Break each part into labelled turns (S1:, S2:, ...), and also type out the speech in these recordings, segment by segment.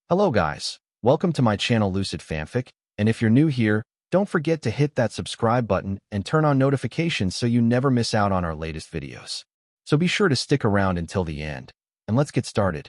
S1: Hello guys, welcome to my channel Lucid Fanfic, and if you're new here, don't forget to hit that subscribe button and turn on notifications so you never miss out on our latest videos. So be sure to stick around until the end, and let's get started.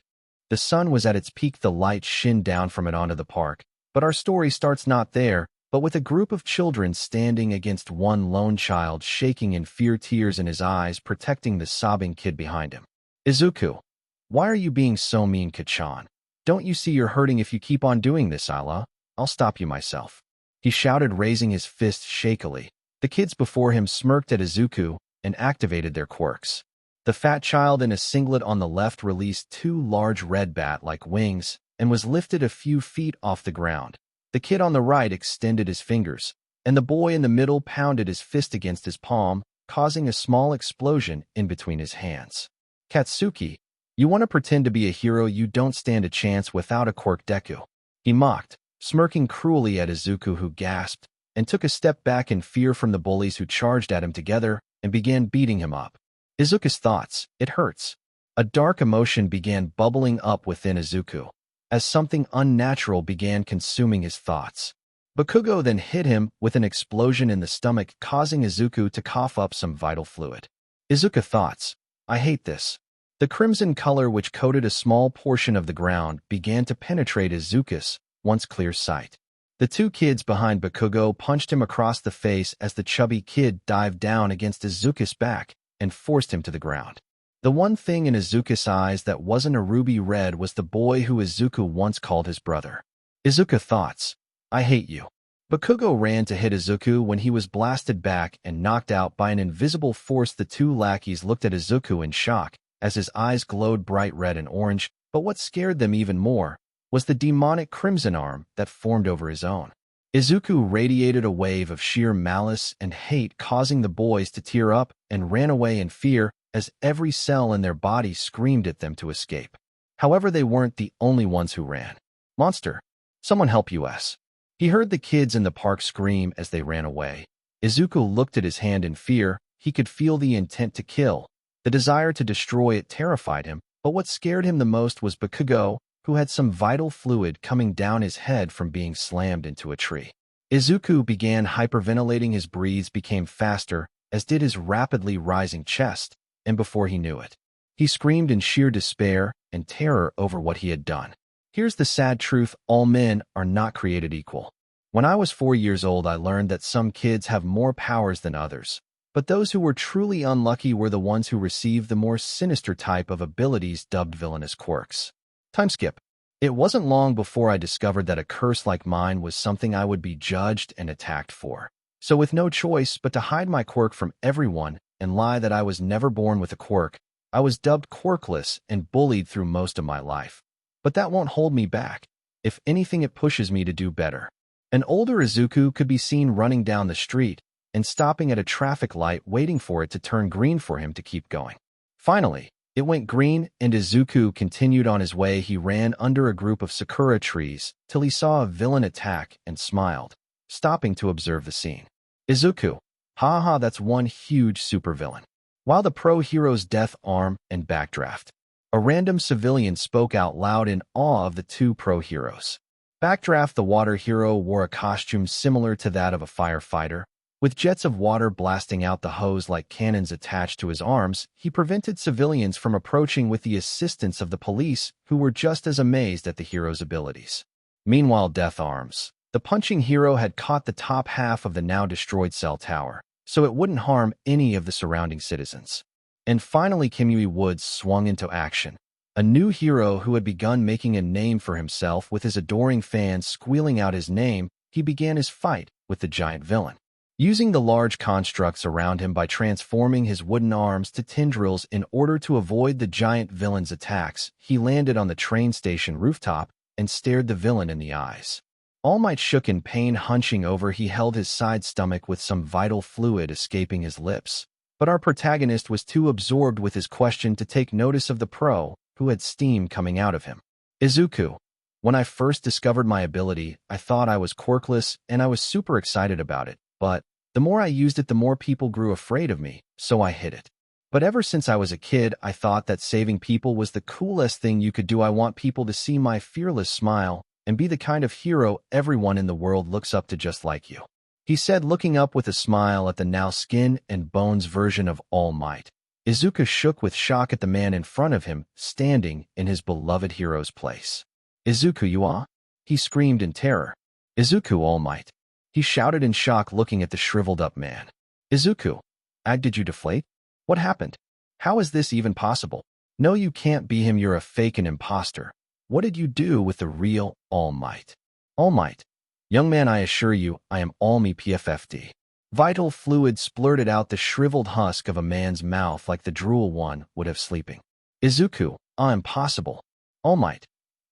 S1: The sun was at its peak, the light shined down from it onto the park, but our story starts not there, but with a group of children standing against one lone child shaking in fear, tears in his eyes, protecting the sobbing kid behind him. Izuku, why are you being so mean, Kachan? Don't you see you're hurting if you keep on doing this, I'll stop you myself. He shouted, raising his fist shakily. The kids before him smirked at Izuku and activated their quirks. The fat child in a singlet on the left released two large red bat-like wings and was lifted a few feet off the ground. The kid on the right extended his fingers, and the boy in the middle pounded his fist against his palm, causing a small explosion in between his hands. Katsuki, you want to pretend to be a hero? You don't stand a chance without a quirk, Deku. He mocked, smirking cruelly at Izuku, who gasped and took a step back in fear from the bullies who charged at him together and began beating him up. Izuku's thoughts, it hurts. A dark emotion began bubbling up within Izuku, as something unnatural began consuming his thoughts. Bakugo then hit him with an explosion in the stomach, causing Izuku to cough up some vital fluid. Izuku thoughts, I hate this. The crimson color which coated a small portion of the ground began to penetrate Izuku's once clear sight. The two kids behind Bakugo punched him across the face as the chubby kid dived down against Izuku's back and forced him to the ground. The one thing in Izuku's eyes that wasn't a ruby red was the boy who Izuku once called his brother. Izuku thoughts, I hate you. Bakugo ran to hit Izuku when he was blasted back and knocked out by an invisible force. The two lackeys looked at Izuku in shock as his eyes glowed bright red and orange, but what scared them even more was the demonic crimson arm that formed over his own. Izuku radiated a wave of sheer malice and hate, causing the boys to tear up and ran away in fear as every cell in their body screamed at them to escape. However, they weren't the only ones who ran. Monster, someone help us. He heard the kids in the park scream as they ran away. Izuku looked at his hand in fear. He could feel the intent to kill. The desire to destroy it terrified him, but what scared him the most was Bakugo, who had some vital fluid coming down his head from being slammed into a tree. Izuku began hyperventilating. His breaths became faster, as did his rapidly rising chest, and before he knew it, he screamed in sheer despair and terror over what he had done. Here's the sad truth, all men are not created equal. When I was 4 years old, I learned that some kids have more powers than others. But those who were truly unlucky were the ones who received the more sinister type of abilities dubbed villainous quirks. Time skip. It wasn't long before I discovered that a curse like mine was something I would be judged and attacked for. So with no choice but to hide my quirk from everyone and lie that I was never born with a quirk, I was dubbed quirkless and bullied through most of my life. But that won't hold me back. If anything, it pushes me to do better. An older Izuku could be seen running down the street and stopping at a traffic light, waiting for it to turn green for him to keep going. Finally, it went green, and Izuku continued on his way. He ran under a group of sakura trees till he saw a villain attack and smiled, stopping to observe the scene. Izuku, haha, that's one huge supervillain. While the pro hero's death arm and backdraft, a random civilian spoke out loud in awe of the two pro heroes. Backdraft, the water hero, wore a costume similar to that of a firefighter. With jets of water blasting out the hose like cannons attached to his arms, he prevented civilians from approaching with the assistance of the police, who were just as amazed at the hero's abilities. Meanwhile, Death Arms, the punching hero, had caught the top half of the now destroyed cell tower, so it wouldn't harm any of the surrounding citizens. And finally, Kimui Woods swung into action, a new hero who had begun making a name for himself. With his adoring fans squealing out his name, he began his fight with the giant villain. Using the large constructs around him by transforming his wooden arms to tendrils in order to avoid the giant villain's attacks, he landed on the train station rooftop and stared the villain in the eyes. All Might shook in pain, hunching over. He held his side stomach with some vital fluid escaping his lips. But our protagonist was too absorbed with his question to take notice of the pro, who had steam coming out of him. Izuku, when I first discovered my ability, I thought I was quirkless and I was super excited about it. But the more I used it, the more people grew afraid of me, so I hid it. But ever since I was a kid, I thought that saving people was the coolest thing you could do. I want people to see my fearless smile and be the kind of hero everyone in the world looks up to just like you," he said, looking up with a smile at the now skin and bones version of All Might. Izuku shook with shock at the man in front of him, standing in his beloved hero's place. "Izuku, you are?" he screamed in terror. "Izuku, All Might," he shouted in shock, looking at the shriveled-up man. "Izuku, did you deflate? What happened? How is this even possible? No, you can't be him. You're a fake and imposter. What did you do with the real All Might?" "All Might? Young man, I assure you, I am All Me PFFD." Vital fluid splurted out the shriveled husk of a man's mouth like the drool one would have sleeping. "Izuku, impossible. All Might.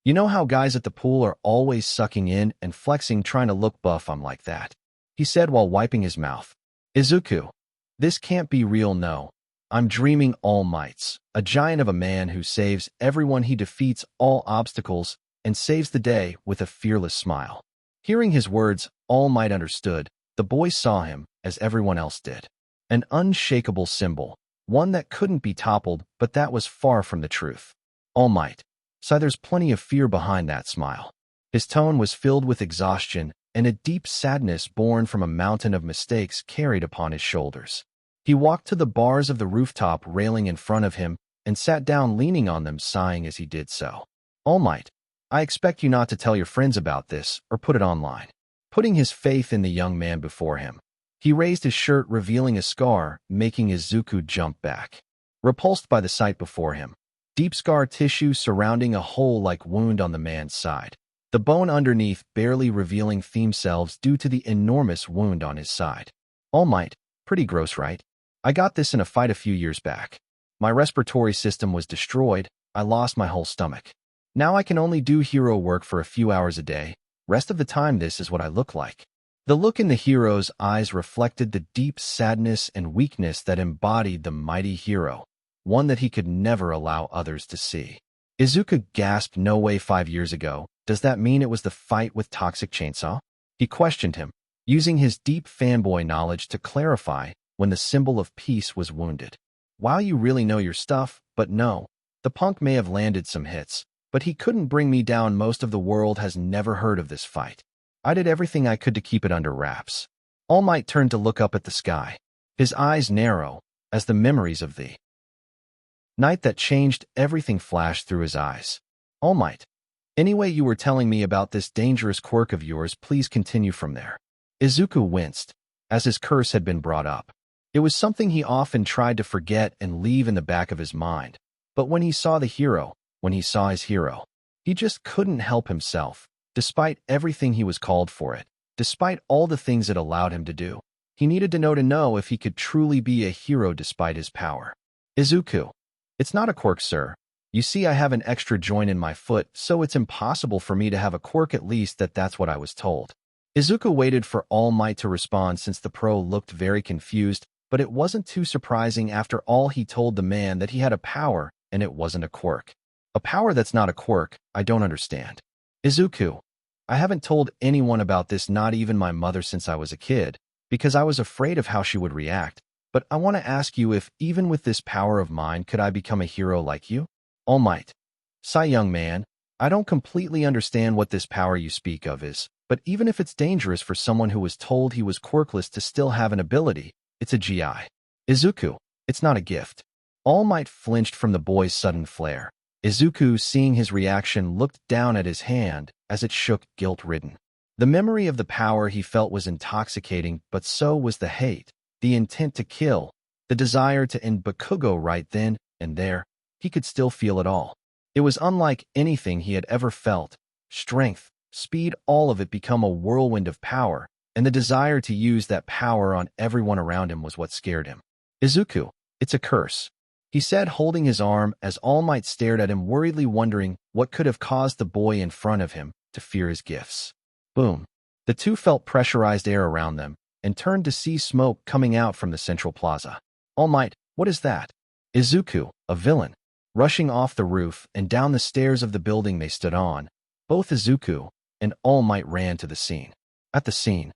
S1: You know how guys at the pool are always sucking in and flexing, trying to look buff? I'm like that," he said while wiping his mouth. "Izuku, this can't be real. No. I'm dreaming. All Might's a giant of a man who saves everyone. He defeats all obstacles and saves the day with a fearless smile." Hearing his words, All Might understood. The boy saw him, as everyone else did. An unshakable symbol, one that couldn't be toppled, but that was far from the truth. All Might. So there's plenty of fear behind that smile. His tone was filled with exhaustion and a deep sadness born from a mountain of mistakes carried upon his shoulders. He walked to the bars of the rooftop railing in front of him and sat down, leaning on them, sighing as he did so. "All Might, I expect you not to tell your friends about this or put it online." Putting his faith in the young man before him, he raised his shirt, revealing a scar, making Izuku jump back, repulsed by the sight before him. Deep scar tissue surrounding a hole-like wound on the man's side, the bone underneath barely revealing themselves due to the enormous wound on his side. "All Might, pretty gross, right? I got this in a fight a few years back. My respiratory system was destroyed. I lost my whole stomach. Now I can only do hero work for a few hours a day. Rest of the time, this is what I look like." The look in the hero's eyes reflected the deep sadness and weakness that embodied the mighty hero, one that he could never allow others to see. Izuku gasped. "No way, 5 years ago. Does that mean it was the fight with Toxic Chainsaw?" He questioned him, using his deep fanboy knowledge to clarify when the symbol of peace was wounded. "Wow, you really know your stuff, but no. The punk may have landed some hits, but he couldn't bring me down. Most of the world has never heard of this fight. I did everything I could to keep it under wraps." All Might turned to look up at the sky, his eyes narrow as the memories of the night that changed everything flashed through his eyes. "All Might, anyway, you were telling me about this dangerous quirk of yours. Please continue from there." Izuku winced as his curse had been brought up. It was something he often tried to forget and leave in the back of his mind. But when he saw his hero, he just couldn't help himself. Despite everything he was called for it, despite all the things it allowed him to do, he needed to know if he could truly be a hero despite his power. "Izuku, it's not a quirk, sir. You see, I have an extra joint in my foot, so it's impossible for me to have a quirk. At least that's what I was told." Izuku waited for All Might to respond, since the pro looked very confused, but it wasn't too surprising. After all, he told the man that he had a power, and it wasn't a quirk. "A power that's not a quirk? I don't understand." "Izuku, I haven't told anyone about this, not even my mother, since I was a kid, because I was afraid of how she would react. But I want to ask you if, even with this power of mine, could I become a hero like you?" "All Might, sigh, young man, I don't completely understand what this power you speak of is, but even if it's dangerous for someone who was told he was quirkless to still have an ability, it's a GI. Izuku, it's not a gift." All Might flinched from the boy's sudden flare. Izuku, seeing his reaction, looked down at his hand as it shook, guilt-ridden. The memory of the power he felt was intoxicating, but so was the hate, the intent to kill, the desire to end Bakugo right then and there. He could still feel it all. It was unlike anything he had ever felt. Strength, speed, all of it become a whirlwind of power, and the desire to use that power on everyone around him was what scared him. "Izuku, it's a curse," he said, holding his arm as All Might stared at him worriedly, wondering what could have caused the boy in front of him to fear his gifts. Boom. The two felt pressurized air around them and turned to see smoke coming out from the central plaza. "All Might, what is that?" Izuku, a villain, rushing off the roof and down the stairs of the building they stood on. Both Izuku and All Might ran to the scene. At the scene,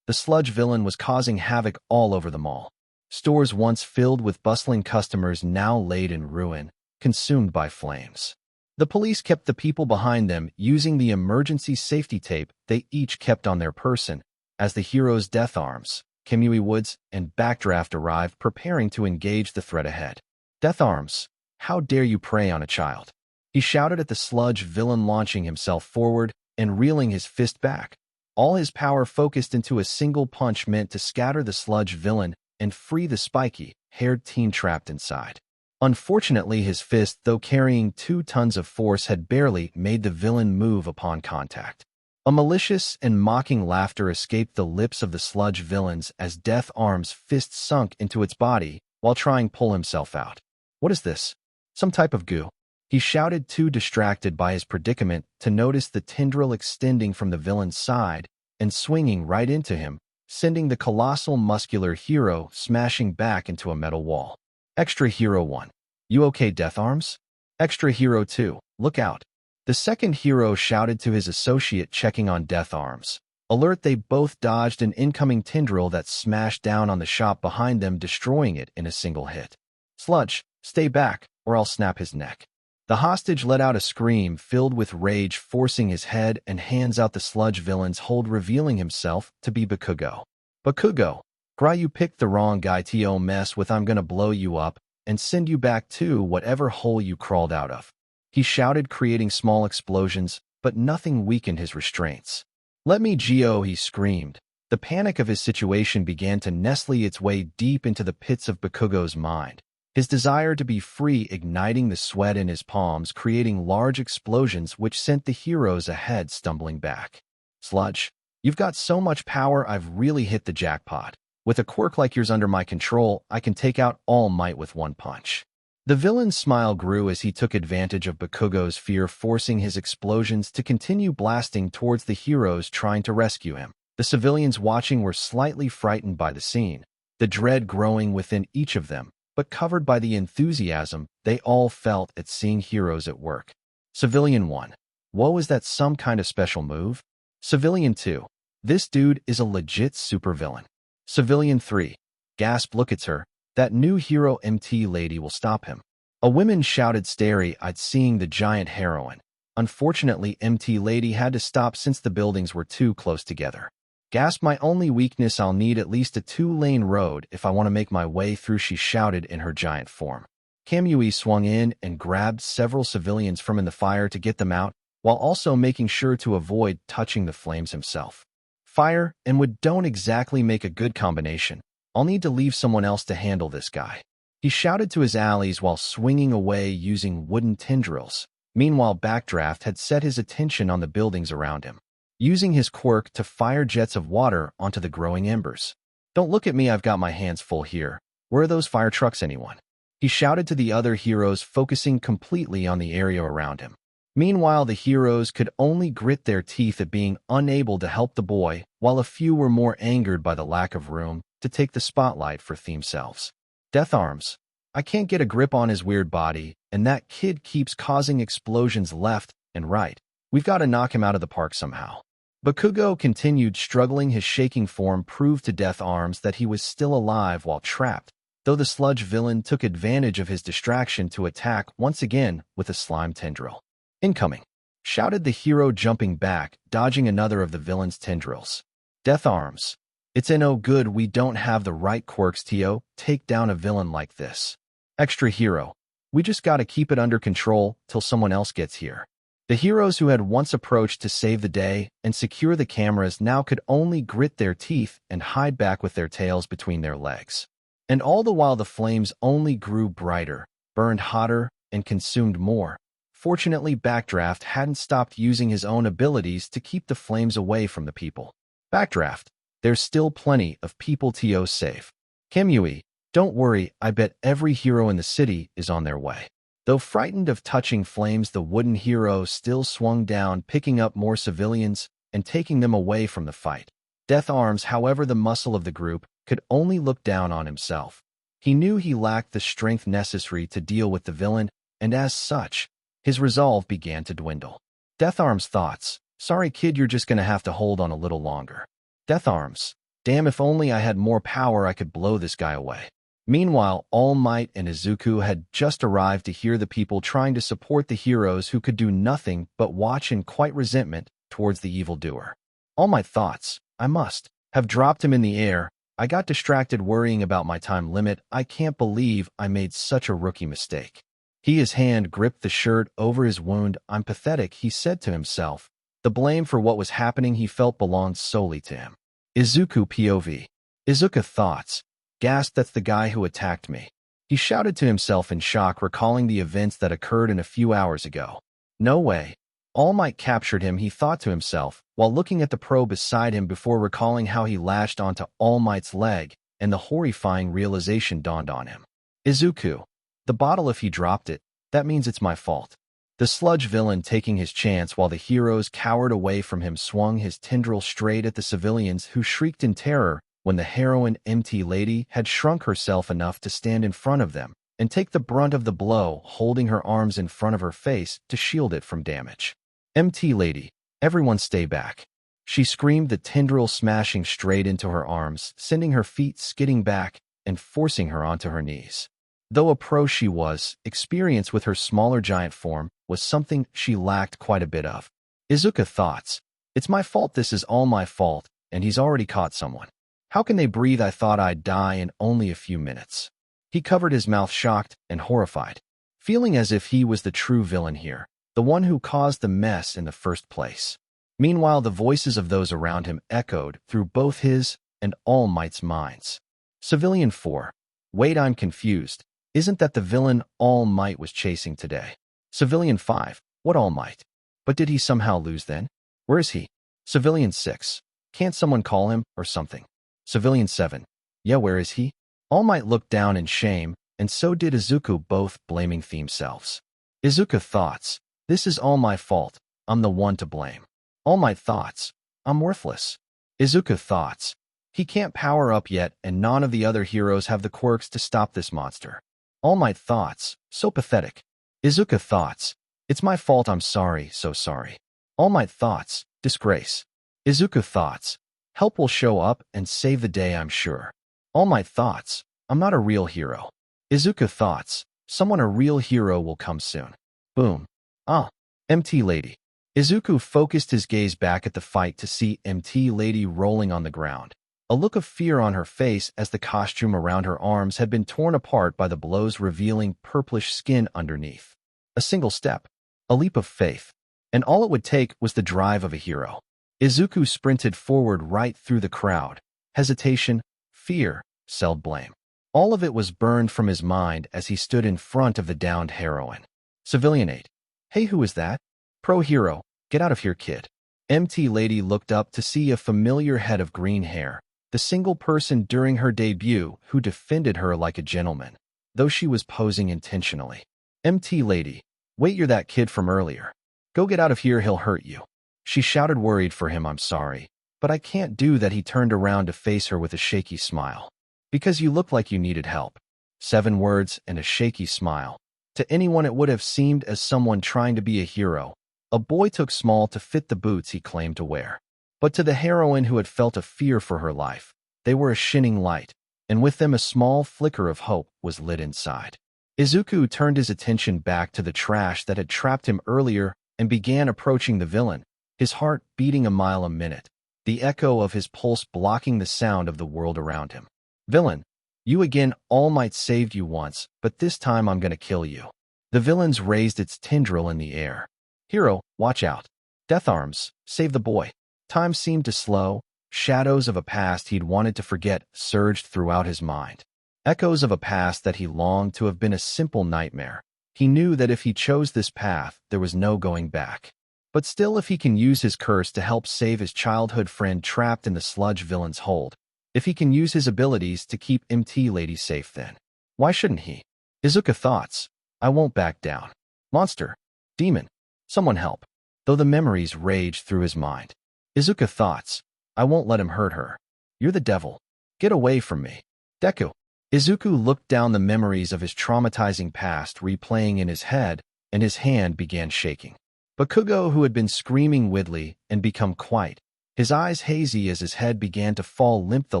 S1: the Sludge villain was causing havoc all over the mall. Stores once filled with bustling customers now laid in ruin, consumed by flames. The police kept the people behind them using the emergency safety tape they each kept on their person as the heroes' death arms, Kimui Woods, and Backdraft arrived preparing to engage the threat ahead. Death arms, how dare you prey on a child? He shouted at the Sludge villain, launching himself forward and reeling his fist back. All his power focused into a single punch meant to scatter the Sludge villain and free the spiky-haired teen trapped inside. Unfortunately, his fist, though carrying 2 tons of force, had barely made the villain move upon contact. A malicious and mocking laughter escaped the lips of the Sludge villains as Death Arm's fist sunk into its body while trying to pull himself out. What is this? Some type of goo? He shouted, too distracted by his predicament to notice the tendril extending from the villain's side and swinging right into him, sending the colossal muscular hero smashing back into a metal wall. Extra Hero 1. You okay, Death Arms? Extra Hero 2. Look out. The second hero shouted to his associate checking on Death Arms. Alert, they both dodged an incoming tendril that smashed down on the shop behind them, destroying it in a single hit. Sludge, stay back, or I'll snap his neck. The hostage let out a scream filled with rage, forcing his head and hands out the Sludge villain's hold, revealing himself to be Bakugo. Bakugo, cry, you picked the wrong guy to mess with. I'm gonna blow you up and send you back to whatever hole you crawled out of. He shouted, creating small explosions, but nothing weakened his restraints. Let me go, he screamed. The panic of his situation began to nestle its way deep into the pits of Bakugo's mind. His desire to be free igniting the sweat in his palms, creating large explosions which sent the heroes ahead stumbling back. Sludge, you've got so much power, I've really hit the jackpot. With a quirk like yours under my control, I can take out All Might with one punch. The villain's smile grew as he took advantage of Bakugo's fear, forcing his explosions to continue blasting towards the heroes trying to rescue him. The civilians watching were slightly frightened by the scene, the dread growing within each of them, but covered by the enthusiasm they all felt at seeing heroes at work. Civilian 1. Whoa, is that some kind of special move? Civilian 2. This dude is a legit supervillain. Civilian 3. Gasp, look, it's her. That new hero MT lady will stop him. A woman shouted, starry-eyed, seeing the giant heroine. Unfortunately, MT lady had to stop since the buildings were too close together. Gasp, my only weakness, I'll need at least a 2-lane road if I want to make my way through, she shouted in her giant form. Kamui swung in and grabbed several civilians from in the fire to get them out, while also making sure to avoid touching the flames himself. Fire and wood don't exactly make a good combination. I'll need to leave someone else to handle this guy. He shouted to his allies while swinging away using wooden tendrils. Meanwhile, Backdraft had set his attention on the buildings around him, using his quirk to fire jets of water onto the growing embers. Don't look at me, I've got my hands full here. Where are those fire trucks, anyone? He shouted to the other heroes, focusing completely on the area around him. Meanwhile, the heroes could only grit their teeth at being unable to help the boy, while a few were more angered by the lack of room to take the spotlight for themselves. Death Arms, I can't get a grip on his weird body, and that kid keeps causing explosions left and right. We've got to knock him out of the park somehow. Bakugo continued struggling. His shaking form proved to Death Arms that he was still alive while trapped, though the Sludge villain took advantage of his distraction to attack once again with a slime tendril. Incoming, shouted the hero, jumping back, dodging another of the villain's tendrils. Death Arms, it's no good, we don't have the right quirks to take down a villain like this. Extra Hero, we just gotta keep it under control till someone else gets here. The heroes who had once approached to save the day and secure the cameras now could only grit their teeth and hide back with their tails between their legs. And all the while the flames only grew brighter, burned hotter, and consumed more. Fortunately, Backdraft hadn't stopped using his own abilities to keep the flames away from the people. Backdraft, there's still plenty of people to save. Kamui, don't worry, I bet every hero in the city is on their way. Though frightened of touching flames, the wooden hero still swung down, picking up more civilians and taking them away from the fight. Death Arms, however, the muscle of the group, could only look down on himself. He knew he lacked the strength necessary to deal with the villain, and as such, his resolve began to dwindle. Death Arms' thoughts, sorry kid, you're just gonna have to hold on a little longer. Death Arms, damn, if only I had more power I could blow this guy away. Meanwhile, All Might and Izuku had just arrived to hear the people trying to support the heroes who could do nothing but watch in quiet resentment towards the evildoer. All Might thoughts, I must have dropped him in the air. I got distracted worrying about my time limit. I can't believe I made such a rookie mistake. His hand gripped the shirt over his wound. I'm pathetic, he said to himself. The blame for what was happening he felt belonged solely to him. Izuku POV. Izuku thoughts. Gasped, that's the guy who attacked me. He shouted to himself in shock, recalling the events that occurred in a few hours ago. No way. All Might captured him, he thought to himself, while looking at the pro beside him before recalling how he lashed onto All Might's leg, and the horrifying realization dawned on him. Izuku. The bottle, if he dropped it, that means it's my fault. The Sludge villain, taking his chance while the heroes cowered away from him, swung his tendril straight at the civilians, who shrieked in terror when the heroine MT Lady had shrunk herself enough to stand in front of them and take the brunt of the blow, holding her arms in front of her face to shield it from damage. MT Lady, everyone stay back. She screamed, the tendril smashing straight into her arms, sending her feet skidding back and forcing her onto her knees. Though a pro she was, experience with her smaller giant form was something she lacked quite a bit of. Izuku thoughts, it's my fault, this is all my fault, and he's already caught someone. How can they breathe? I thought I'd die in only a few minutes. He covered his mouth, shocked and horrified, feeling as if he was the true villain here, the one who caused the mess in the first place. Meanwhile, the voices of those around him echoed through both his and All Might's minds. Civilian 4. Wait, I'm confused. Isn't that the villain All Might was chasing today? Civilian 5. What All Might? But did he somehow lose then? Where is he? Civilian 6. Can't someone call him or something? Civilian 7. Yeah, where is he? All Might looked down in shame, and so did Izuku, both blaming themselves. Izuku thoughts, this is all my fault. I'm the one to blame. All Might thoughts, I'm worthless. Izuku thoughts, he can't power up yet, and none of the other heroes have the quirks to stop this monster. All Might thoughts, so pathetic. Izuku thoughts, it's my fault, I'm sorry, so sorry. All Might thoughts, disgrace. Izuku thoughts, help will show up and save the day, I'm sure. All Might thoughts, I'm not a real hero. Izuku thoughts, someone a real hero will come soon. Boom. Ah, MT Lady. Izuku focused his gaze back at the fight to see MT Lady rolling on the ground, a look of fear on her face as the costume around her arms had been torn apart by the blows, revealing purplish skin underneath. A single step, a leap of faith, and all it would take was the drive of a hero. Izuku sprinted forward right through the crowd. Hesitation, fear, self-blame. All of it was burned from his mind as he stood in front of the downed heroine. Civilian 8. Hey, who is that? Pro hero, get out of here, kid. MT Lady looked up to see a familiar head of green hair, the single person during her debut who defended her like a gentleman, though she was posing intentionally. MT Lady, wait, you're that kid from earlier. Go get out of here, he'll hurt you. She shouted, worried for him. I'm sorry, but I can't do that. He turned around to face her with a shaky smile. Because you look like you needed help. 7 words and a shaky smile. To anyone it would have seemed as someone trying to be a hero. A boy took small to fit the boots he claimed to wear. But to the heroine who had felt a fear for her life, they were a shining light, and with them a small flicker of hope was lit inside. Izuku turned his attention back to the trash that had trapped him earlier and began approaching the villain, his heart beating a mile a minute, the echo of his pulse blocking the sound of the world around him. Villain, you again. All Might saved you once, but this time I'm gonna kill you. The villain's raised its tendril in the air. Hero, watch out. Death arms, save the boy. Time seemed to slow. Shadows of a past he'd wanted to forget surged throughout his mind. Echoes of a past that he longed to have been a simple nightmare. He knew that if he chose this path, there was no going back. But still, if he can use his curse to help save his childhood friend trapped in the Sludge villain's hold, if he can use his abilities to keep MT Lady safe, then why shouldn't he? Izuku thoughts, I won't back down. Monster. Demon. Someone help. Though the memories raged through his mind. Izuku thoughts, I won't let him hurt her. You're the devil. Get away from me. Deku. Izuku looked down the memories of his traumatizing past replaying in his head, and his hand began shaking. Bakugo, who had been screaming widely and become quiet, his eyes hazy as his head began to fall limp, the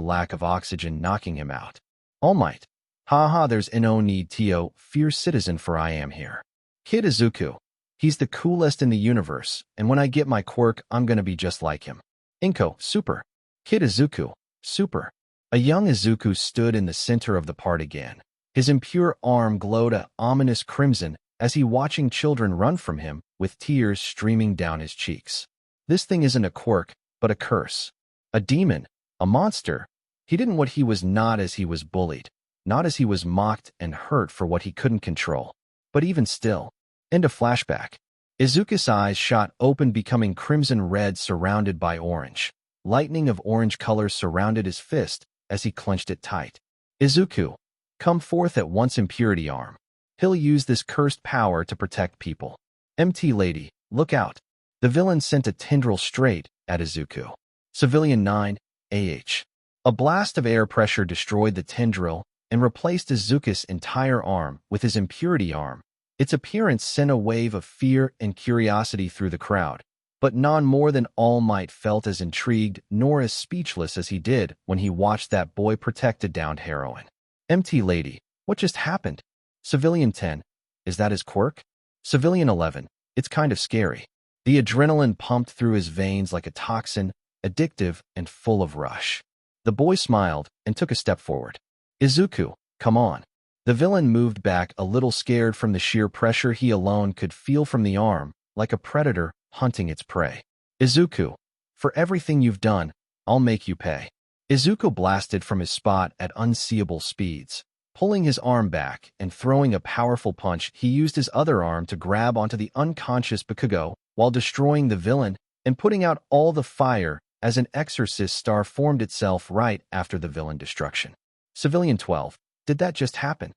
S1: lack of oxygen knocking him out. All Might. Haha, there's no need to fear citizen for I am here. Kid Izuku. He's the coolest in the universe, and when I get my quirk, I'm gonna be just like him. Inko, super. Kid Izuku, super. A young Izuku stood in the center of the part again. His impure arm glowed a ominous crimson as he watching children run from him with tears streaming down his cheeks. This thing isn't a quirk, but a curse. A demon. A monster. He didn't what he was not as he was bullied. Not as he was mocked and hurt for what he couldn't control. But even still. End of flashback. Izuku's eyes shot open, becoming crimson red surrounded by orange. Lightning of orange color surrounded his fist as he clenched it tight. Izuku, come forth at once, impurity arm. He'll use this cursed power to protect people. MT lady, look out. The villain sent a tendril straight at Izuku. Civilian 9, AH. A blast of air pressure destroyed the tendril and replaced Izuku's entire arm with his impurity arm. Its appearance sent a wave of fear and curiosity through the crowd, but none more than All Might felt as intrigued nor as speechless as he did when he watched that boy protect a downed heroine. MT lady, what just happened? Civilian 10, is that his quirk? Civilian 11, it's kind of scary. The adrenaline pumped through his veins like a toxin, addictive and full of rush. The boy smiled and took a step forward. Izuku, come on. The villain moved back a little, scared from the sheer pressure he alone could feel from the arm, like a predator hunting its prey. Izuku, for everything you've done, I'll make you pay. Izuku blasted from his spot at unseeable speeds. Pulling his arm back and throwing a powerful punch, he used his other arm to grab onto the unconscious Bakugo while destroying the villain and putting out all the fire as an exorcist star formed itself right after the villain destruction. Civilian 12, did that just happen?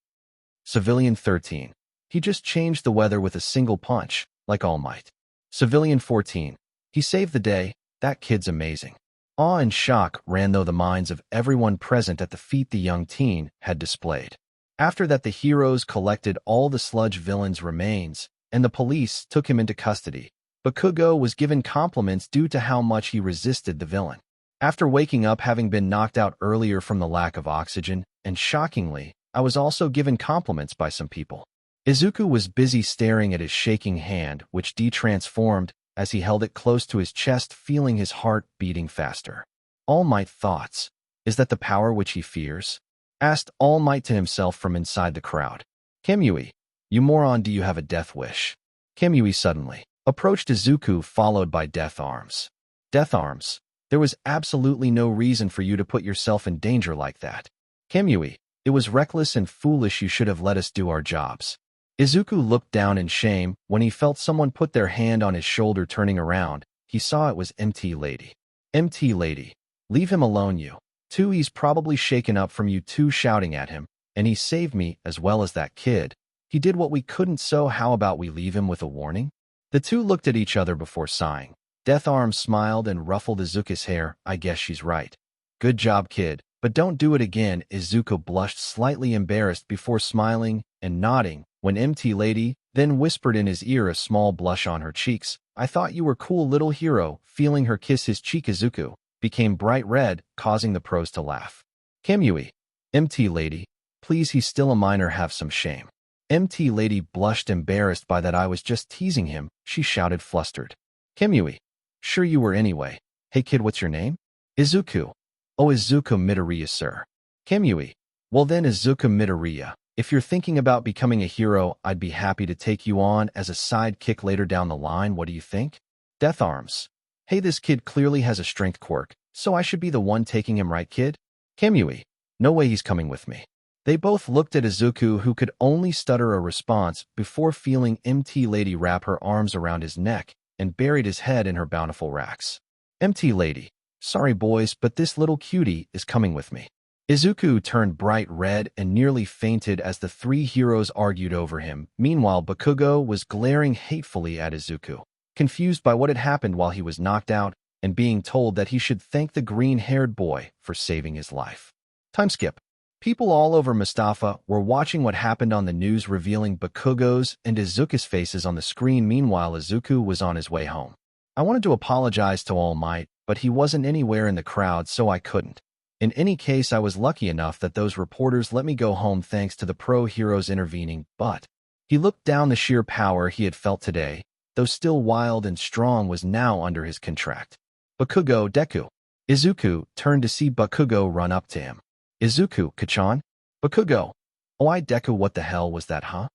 S1: Civilian 13, he just changed the weather with a single punch, like All Might. Civilian 14, he saved the day, that kid's amazing. Awe and shock ran through the minds of everyone present at the feat the young teen had displayed. After that, the heroes collected all the Sludge villain's remains, and the police took him into custody. Bakugo was given compliments due to how much he resisted the villain. After waking up having been knocked out earlier from the lack of oxygen, and shockingly, I was also given compliments by some people. Izuku was busy staring at his shaking hand, which de-transformed as he held it close to his chest, feeling his heart beating faster. All Might thoughts, is that the power which he fears? Asked All Might to himself from inside the crowd. Kamui, you moron, do you have a death wish? Kamui suddenly approached Izuku, followed by Death Arms. Death Arms, there was absolutely no reason for you to put yourself in danger like that. Kamui, it was reckless and foolish, you should have let us do our jobs. Izuku looked down in shame when he felt someone put their hand on his shoulder. Turning around, he saw it was MT lady. MT lady, leave him alone, you. Two, he's probably shaken up from you two shouting at him, and he saved me as well as that kid. He did what we couldn't, so how about we leave him with a warning? The two looked at each other before sighing. Death Arms smiled and ruffled Izuku's hair. I guess she's right. Good job, kid, but don't do it again. Izuku blushed, slightly embarrassed before smiling and nodding, when MT lady then whispered in his ear, a small blush on her cheeks. I thought you were cool, little hero. Feeling her kiss his cheek, Izuku became bright red, causing the pros to laugh. Kamui, MT lady, please, he's still a minor, have some shame. MT lady blushed, embarrassed by that. I was just teasing him, she shouted, flustered. Kamui, sure you were anyway. Hey kid, what's your name? Izuku. Oh, Izuku Midoriya, sir. Kamui, well then, Izuku Midoriya, if you're thinking about becoming a hero, I'd be happy to take you on as a sidekick later down the line. What do you think? Death Arms, hey, this kid clearly has a strength quirk, so I should be the one taking him, right kid? Kamui, no way, he's coming with me. They both looked at Izuku, who could only stutter a response before feeling MT lady wrap her arms around his neck and buried his head in her bountiful racks. MT lady, sorry boys, but this little cutie is coming with me. Izuku turned bright red and nearly fainted as the three heroes argued over him. Meanwhile, Bakugo was glaring hatefully at Izuku, confused by what had happened while he was knocked out and being told that he should thank the green-haired boy for saving his life. Time skip. People all over Mustafa were watching what happened on the news, revealing Bakugo's and Izuku's faces on the screen. Meanwhile, Izuku was on his way home. I wanted to apologize to All Might, but he wasn't anywhere in the crowd, so I couldn't. In any case, I was lucky enough that those reporters let me go home thanks to the pro heroes intervening, but he looked down. The sheer power he had felt today, though still wild and strong, was now under his contract. Bakugo, Deku. Izuku turned to see Bakugo run up to him. Izuku, Kachan? Bakugo. Oh, Deku, what the hell was that, huh?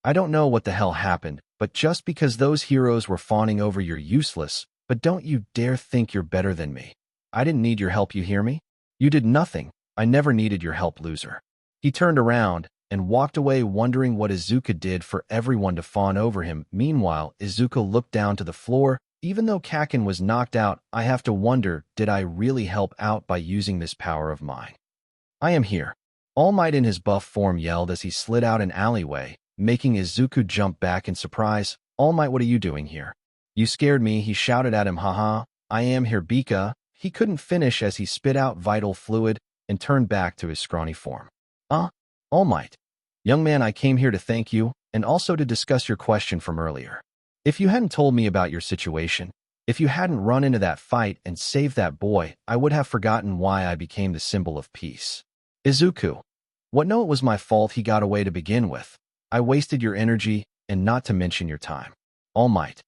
S1: I don't know what the hell happened, but just because those heroes were fawning over you're useless, but don't you dare think you're better than me. I didn't need your help, you hear me? You did nothing. I never needed your help, loser. He turned around and walked away, wondering what Izuku did for everyone to fawn over him. Meanwhile, Izuku looked down to the floor. Even though Kakin was knocked out, I have to wonder, did I really help out by using this power of mine? I am here. All Might in his buff form yelled as he slid out an alleyway, making Izuku jump back in surprise. All Might, what are you doing here? You scared me, he shouted at him. Haha, I am here, Bika. He couldn't finish as he spit out vital fluid and turned back to his scrawny form. All Might. Young man, I came here to thank you, and also to discuss your question from earlier. If you hadn't told me about your situation, if you hadn't run into that fight and saved that boy, I would have forgotten why I became the symbol of peace. Izuku. What? No, it was my fault he got away to begin with. I wasted your energy, and not to mention your time. All Might.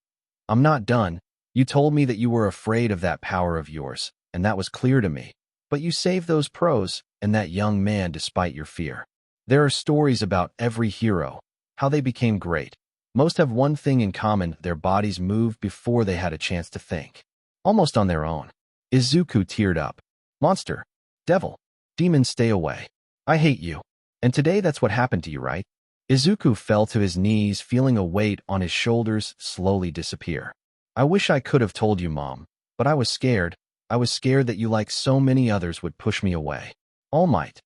S1: I'm not done. You told me that you were afraid of that power of yours, and that was clear to me. But you saved those pros and that young man despite your fear. There are stories about every hero, how they became great. Most have one thing in common: their bodies moved before they had a chance to think. Almost on their own. Izuku teared up. Monster. Devil. Demon, stay away. I hate you. And today that's what happened to you, right? Izuku fell to his knees, feeling a weight on his shoulders slowly disappear. I wish I could have told you, Mom, but I was scared. I was scared that you, like so many others, would push me away. All Might.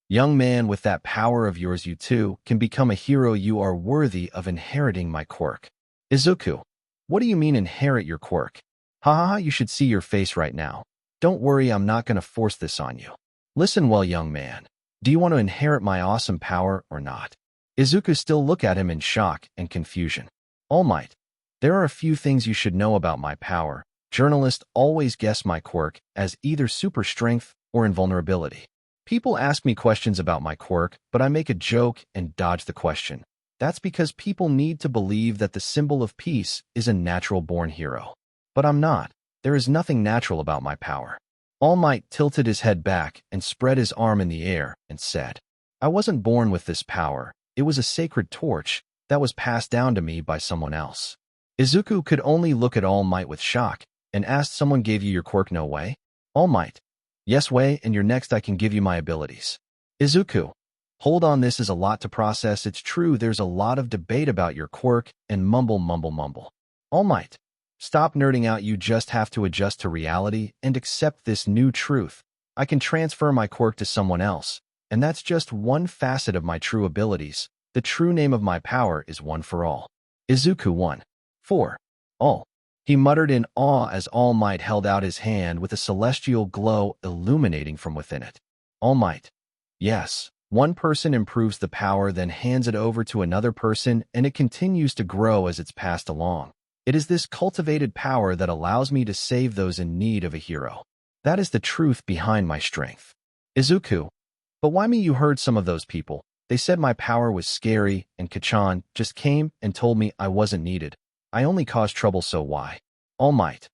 S1: Young man, with that power of yours, you too can become a hero. You are worthy of inheriting my quirk. Izuku. What do you mean inherit your quirk? Ha ha ha, you should see your face right now. Don't worry, I'm not going to force this on you. Listen well, young man. Do you want to inherit my awesome power or not? Izuku still looked at him in shock and confusion. All Might. There are a few things you should know about my power. Journalists always guess my quirk as either super strength or invulnerability. People ask me questions about my quirk, but I make a joke and dodge the question. That's because people need to believe that the symbol of peace is a natural-born hero. But I'm not. There is nothing natural about my power. All Might tilted his head back and spread his arm in the air and said, I wasn't born with this power. It was a sacred torch that was passed down to me by someone else. Izuku could only look at All Might with shock and asked, someone gave you your quirk? No way. All Might. Yes way, and you're next. I can give you my abilities. Izuku. Hold on, this is a lot to process. It's true, there's a lot of debate about your quirk, and mumble. All Might. Stop nerding out, you just have to adjust to reality and accept this new truth. I can transfer my quirk to someone else, and that's just one facet of my true abilities. The true name of my power is One for All. Izuku 1. 4. All. He muttered in awe as All Might held out his hand with a celestial glow illuminating from within it. All Might. Yes. One person improves the power, then hands it over to another person, and it continues to grow as it's passed along. It is this cultivated power that allows me to save those in need of a hero. That is the truth behind my strength. Izuku. But why me? You heard some of those people. They said my power was scary, and Kachan just came and told me I wasn't needed. I only caused trouble, so why? All Might.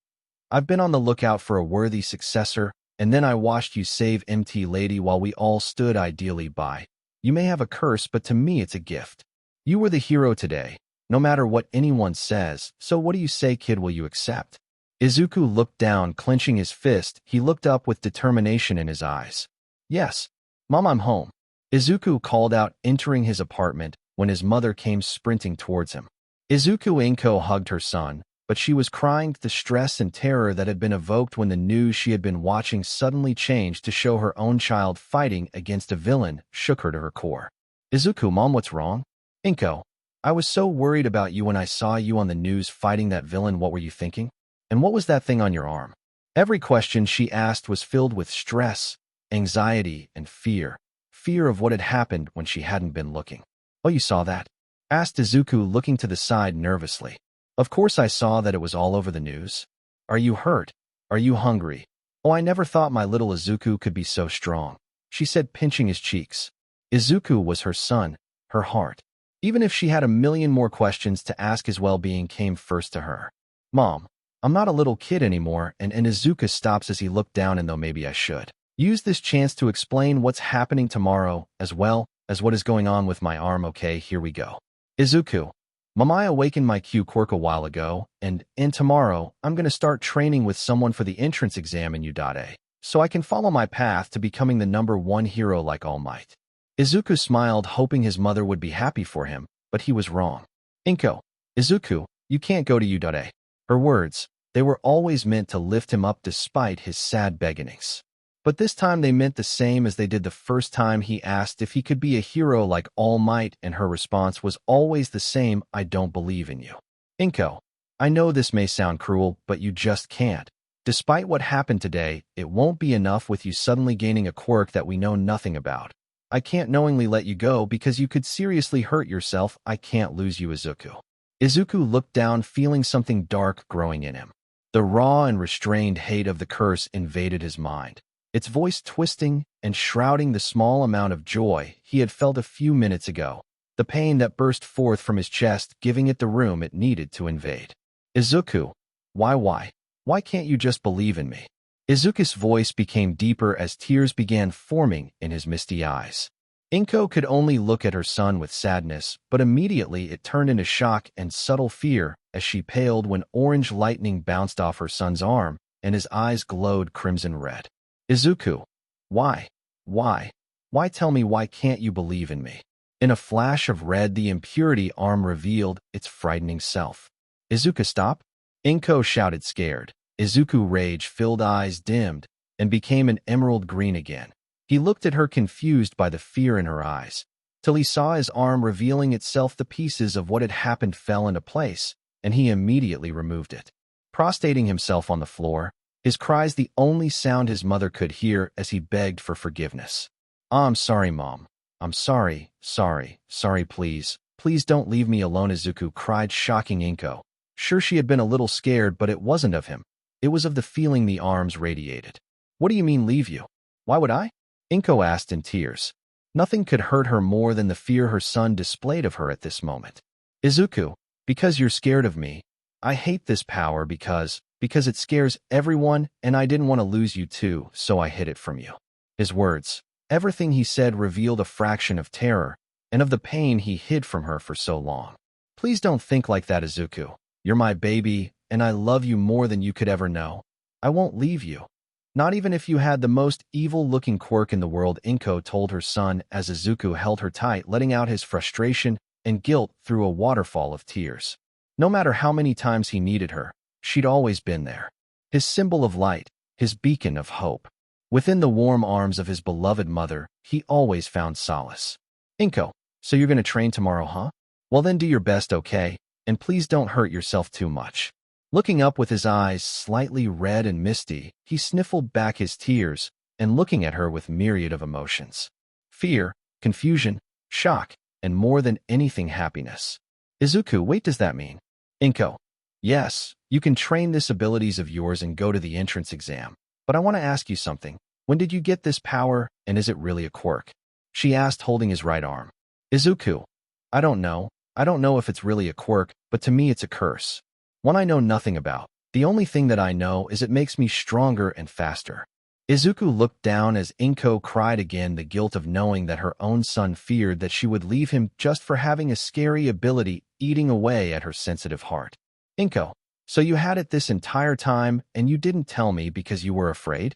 S1: I've been on the lookout for a worthy successor, and then I watched you save MT Lady while we all stood ideally by. You may have a curse, but to me it's a gift. You were the hero today, no matter what anyone says, so what do you say, kid? Will you accept? Izuku looked down, clenching his fist. He looked up with determination in his eyes. Yes. Mom, I'm home. Izuku called out, entering his apartment when his mother came sprinting towards him. Izuku Inko hugged her son, but she was crying. The stress and terror that had been evoked when the news she had been watching suddenly changed to show her own child fighting against a villain shook her to her core. Izuku, Mom, what's wrong? Inko, I was so worried about you when I saw you on the news fighting that villain. What were you thinking? And what was that thing on your arm? Every question she asked was filled with stress, anxiety, and fear. Fear of what had happened when she hadn't been looking. Oh, you saw that? Asked Izuku, looking to the side nervously. Of course I saw that. It was all over the news. Are you hurt? Are you hungry? Oh, I never thought my little Izuku could be so strong, she said, pinching his cheeks. Izuku was her son, her heart. Even if she had a million more questions to ask, his well-being came first to her. Mom, I'm not a little kid anymore, and Izuku stops as he looked down, and though maybe I should use this chance to explain what's happening tomorrow, as well as what is going on with my arm. Okay, here we go. Izuku, Mama awakened my Q quirk a while ago, and tomorrow, I'm going to start training with someone for the entrance exam in UA, so I can follow my path to becoming the #1 hero like All Might. Izuku smiled, hoping his mother would be happy for him, but he was wrong. Izuku, you can't go to UA. Her words, they were always meant to lift him up despite his sad beginnings. But this time they meant the same as they did the first time he asked if he could be a hero like All Might, and her response was always the same: I don't believe in you. I know this may sound cruel, but you just can't. Despite what happened today, it won't be enough with you suddenly gaining a quirk that we know nothing about. I can't knowingly let you go because you could seriously hurt yourself. I can't lose you, Izuku. Izuku looked down, feeling something dark growing in him. The raw and restrained hate of the curse invaded his mind, its voice twisting and shrouding the small amount of joy he had felt a few minutes ago, the pain that burst forth from his chest, giving it the room it needed to invade. Izuku, why can't you just believe in me? Izuku's voice became deeper as tears began forming in his misty eyes. Inko could only look at her son with sadness, but immediately it turned into shock and subtle fear as she paled when orange lightning bounced off her son's arm and his eyes glowed crimson red. Izuku, why? Tell me, why can't you believe in me? In a flash of red, the impurity arm revealed its frightening self. Izuku, stop! Inko shouted, scared. Izuku's rage-filled eyes dimmed and became an emerald green again. He looked at her, confused by the fear in her eyes, till he saw his arm revealing itself. The pieces of what had happened fell into place, and he immediately removed it. Prostrating himself on the floor, his cries the only sound his mother could hear as he begged for forgiveness. I'm sorry, Mom. I'm sorry, please. Please don't leave me alone, Izuku cried, shocking Inko. Sure, she had been a little scared, but it wasn't of him. It was of the feeling the arms radiated. What do you mean, leave you? Why would I? Inko asked in tears. Nothing could hurt her more than the fear her son displayed of her at this moment. Izuku, because you're scared of me. I hate this power because it scares everyone, and I didn't want to lose you too, so I hid it from you. His words, everything he said, revealed a fraction of terror and of the pain he hid from her for so long. Please don't think like that, Izuku. You're my baby, and I love you more than you could ever know. I won't leave you. Not even if you had the most evil-looking quirk in the world, Inko told her son as Izuku held her tight, letting out his frustration and guilt through a waterfall of tears. No matter how many times he needed her, she'd always been there. His symbol of light, his beacon of hope. Within the warm arms of his beloved mother, he always found solace. Inko, so you're going to train tomorrow, huh? Well then, do your best, okay? And please don't hurt yourself too much. Looking up with his eyes slightly red and misty, he sniffled back his tears and looking at her with myriad of emotions. Fear, confusion, shock, and more than anything, happiness. Izuku, wait, does that mean? Inko, yes, you can train this abilities of yours and go to the entrance exam. But I want to ask you something. When did you get this power, and is it really a quirk? She asked, holding his right arm. Izuku, I don't know. I don't know if it's really a quirk, but to me it's a curse. One I know nothing about. The only thing that I know is it makes me stronger and faster. Izuku looked down as Inko cried again, the guilt of knowing that her own son feared that she would leave him just for having a scary ability eating away at her sensitive heart. Inko, so you had it this entire time and you didn't tell me because you were afraid?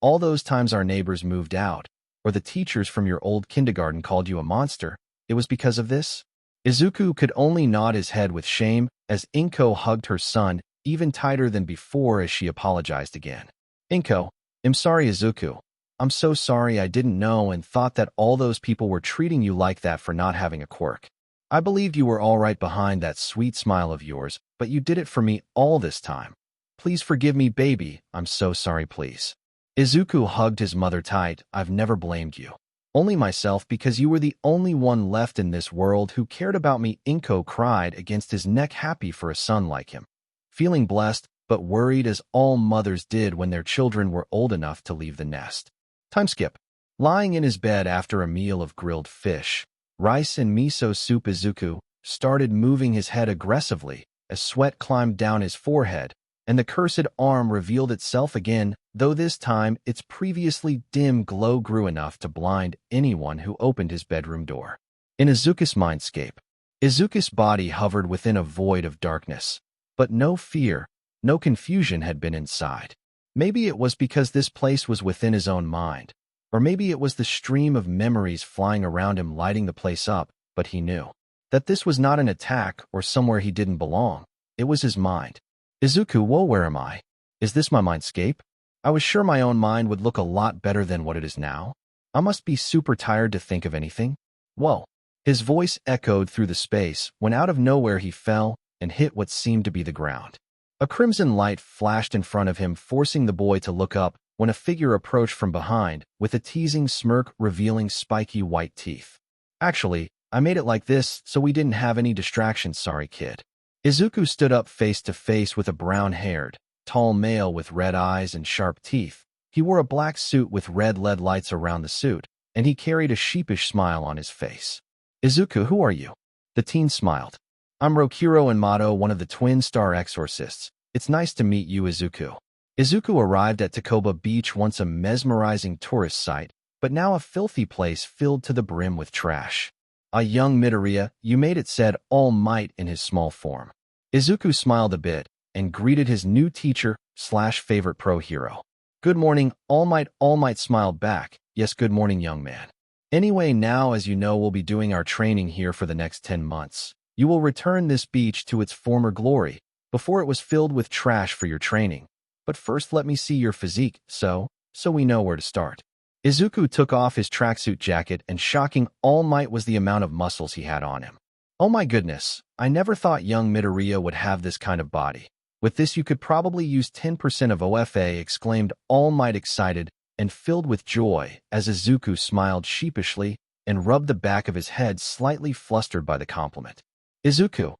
S1: All those times our neighbors moved out, or the teachers from your old kindergarten called you a monster, it was because of this? Izuku could only nod his head with shame as Inko hugged her son even tighter than before as she apologized again. Inko, I'm sorry, Izuku. I'm so sorry. I didn't know and thought that all those people were treating you like that for not having a quirk. I believed you were all right behind that sweet smile of yours, but you did it for me all this time. Please forgive me, baby. I'm so sorry, please. Izuku hugged his mother tight. I've never blamed you. Only myself, because you were the only one left in this world who cared about me. Inko cried against his neck, happy for a son like him. Feeling blessed, but worried as all mothers did when their children were old enough to leave the nest. Time skip. Lying in his bed after a meal of grilled fish, rice and miso soup, Izuku started moving his head aggressively as sweat climbed down his forehead, and the cursed arm revealed itself again, though this time its previously dim glow grew enough to blind anyone who opened his bedroom door. In Izuku's mindscape, Izuku's body hovered within a void of darkness, but no fear, no confusion had been inside. Maybe it was because this place was within his own mind, or maybe it was the stream of memories flying around him lighting the place up, but he knew that this was not an attack or somewhere he didn't belong. It was his mind. Izuku, whoa, where am I? Is this my mindscape? I was sure my own mind would look a lot better than what it is now. I must be super tired to think of anything. Whoa. His voice echoed through the space when out of nowhere he fell and hit what seemed to be the ground. A crimson light flashed in front of him, forcing the boy to look up when a figure approached from behind with a teasing smirk revealing spiky white teeth. Actually, I made it like this so we didn't have any distractions, sorry kid. Izuku stood up face to face with a brown-haired, tall male with red eyes and sharp teeth. He wore a black suit with red LED lights around the suit, and he carried a sheepish smile on his face. Izuku, who are you? The teen smiled. I'm Rokuro and Mato, one of the twin star exorcists. It's nice to meet you, Izuku. Izuku arrived at Takoba Beach, once a mesmerizing tourist site, but now a filthy place filled to the brim with trash. A young Midoriya, you made it, said All Might in his small form. Izuku smiled a bit and greeted his new teacher/favorite pro hero. Good morning, All Might. All Might smiled back. Yes, good morning, young man. Anyway, now as you know, we'll be doing our training here for the next 10 months. You will return this beach to its former glory, before it was filled with trash for your training. But first let me see your physique, so we know where to start. Izuku took off his tracksuit jacket, and shocking All Might was the amount of muscles he had on him. Oh my goodness, I never thought young Midoriya would have this kind of body. With this you could probably use 10% of OFA, exclaimed All Might, excited and filled with joy as Izuku smiled sheepishly and rubbed the back of his head, slightly flustered by the compliment. Izuku.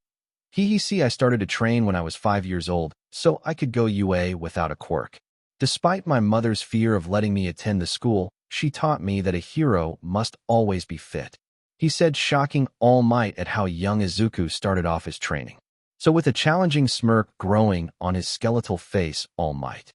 S1: See, I started to train when I was 5 years old, so I could go UA without a quirk. Despite my mother's fear of letting me attend the school, she taught me that a hero must always be fit. He said, shocking All Might at how young Izuku started off his training. So with a challenging smirk growing on his skeletal face, All Might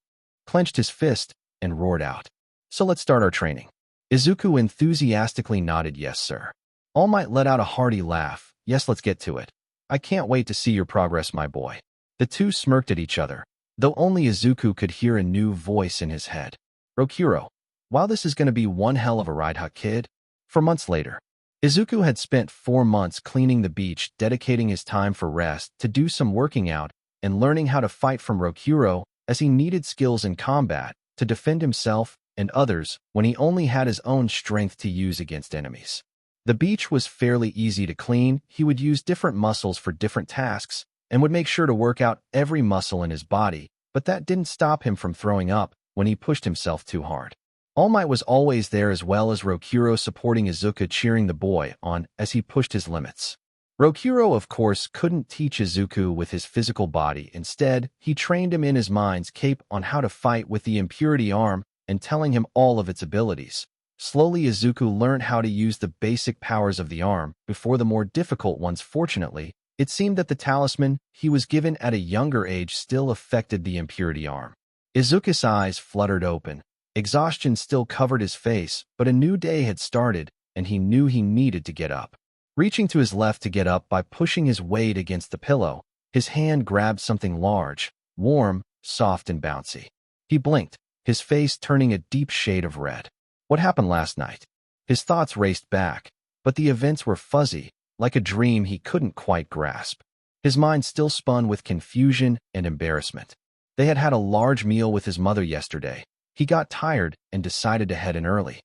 S1: clenched his fist and roared out. So let's start our training. Izuku enthusiastically nodded, yes sir. All Might let out a hearty laugh. Yes, let's get to it. I can't wait to see your progress, my boy. The two smirked at each other, though only Izuku could hear a new voice in his head. Rokuro. Wow, this is going to be one hell of a ride, huh, kid? For months later, Izuku had spent 4 months cleaning the beach, dedicating his time for rest, to do some working out, and learning how to fight from Rokuro, as he needed skills in combat to defend himself and others when he only had his own strength to use against enemies. The beach was fairly easy to clean. He would use different muscles for different tasks and would make sure to work out every muscle in his body, but that didn't stop him from throwing up when he pushed himself too hard. All Might was always there, as well as Rokuro, supporting Izuku, cheering the boy on as he pushed his limits. Rokuro, of course, couldn't teach Izuku with his physical body. Instead, he trained him in his mind's cape on how to fight with the impurity arm and telling him all of its abilities. Slowly, Izuku learned how to use the basic powers of the arm before the more difficult ones. Fortunately, it seemed that the talisman he was given at a younger age still affected the impurity arm. Izuku's eyes fluttered open. Exhaustion still covered his face, but a new day had started, and he knew he needed to get up. Reaching to his left to get up by pushing his weight against the pillow, his hand grabbed something large, warm, soft, and bouncy. He blinked, his face turning a deep shade of red. What happened last night? His thoughts raced back, but the events were fuzzy, like a dream he couldn't quite grasp. His mind still spun with confusion and embarrassment. They had had a large meal with his mother yesterday. He got tired and decided to head in early.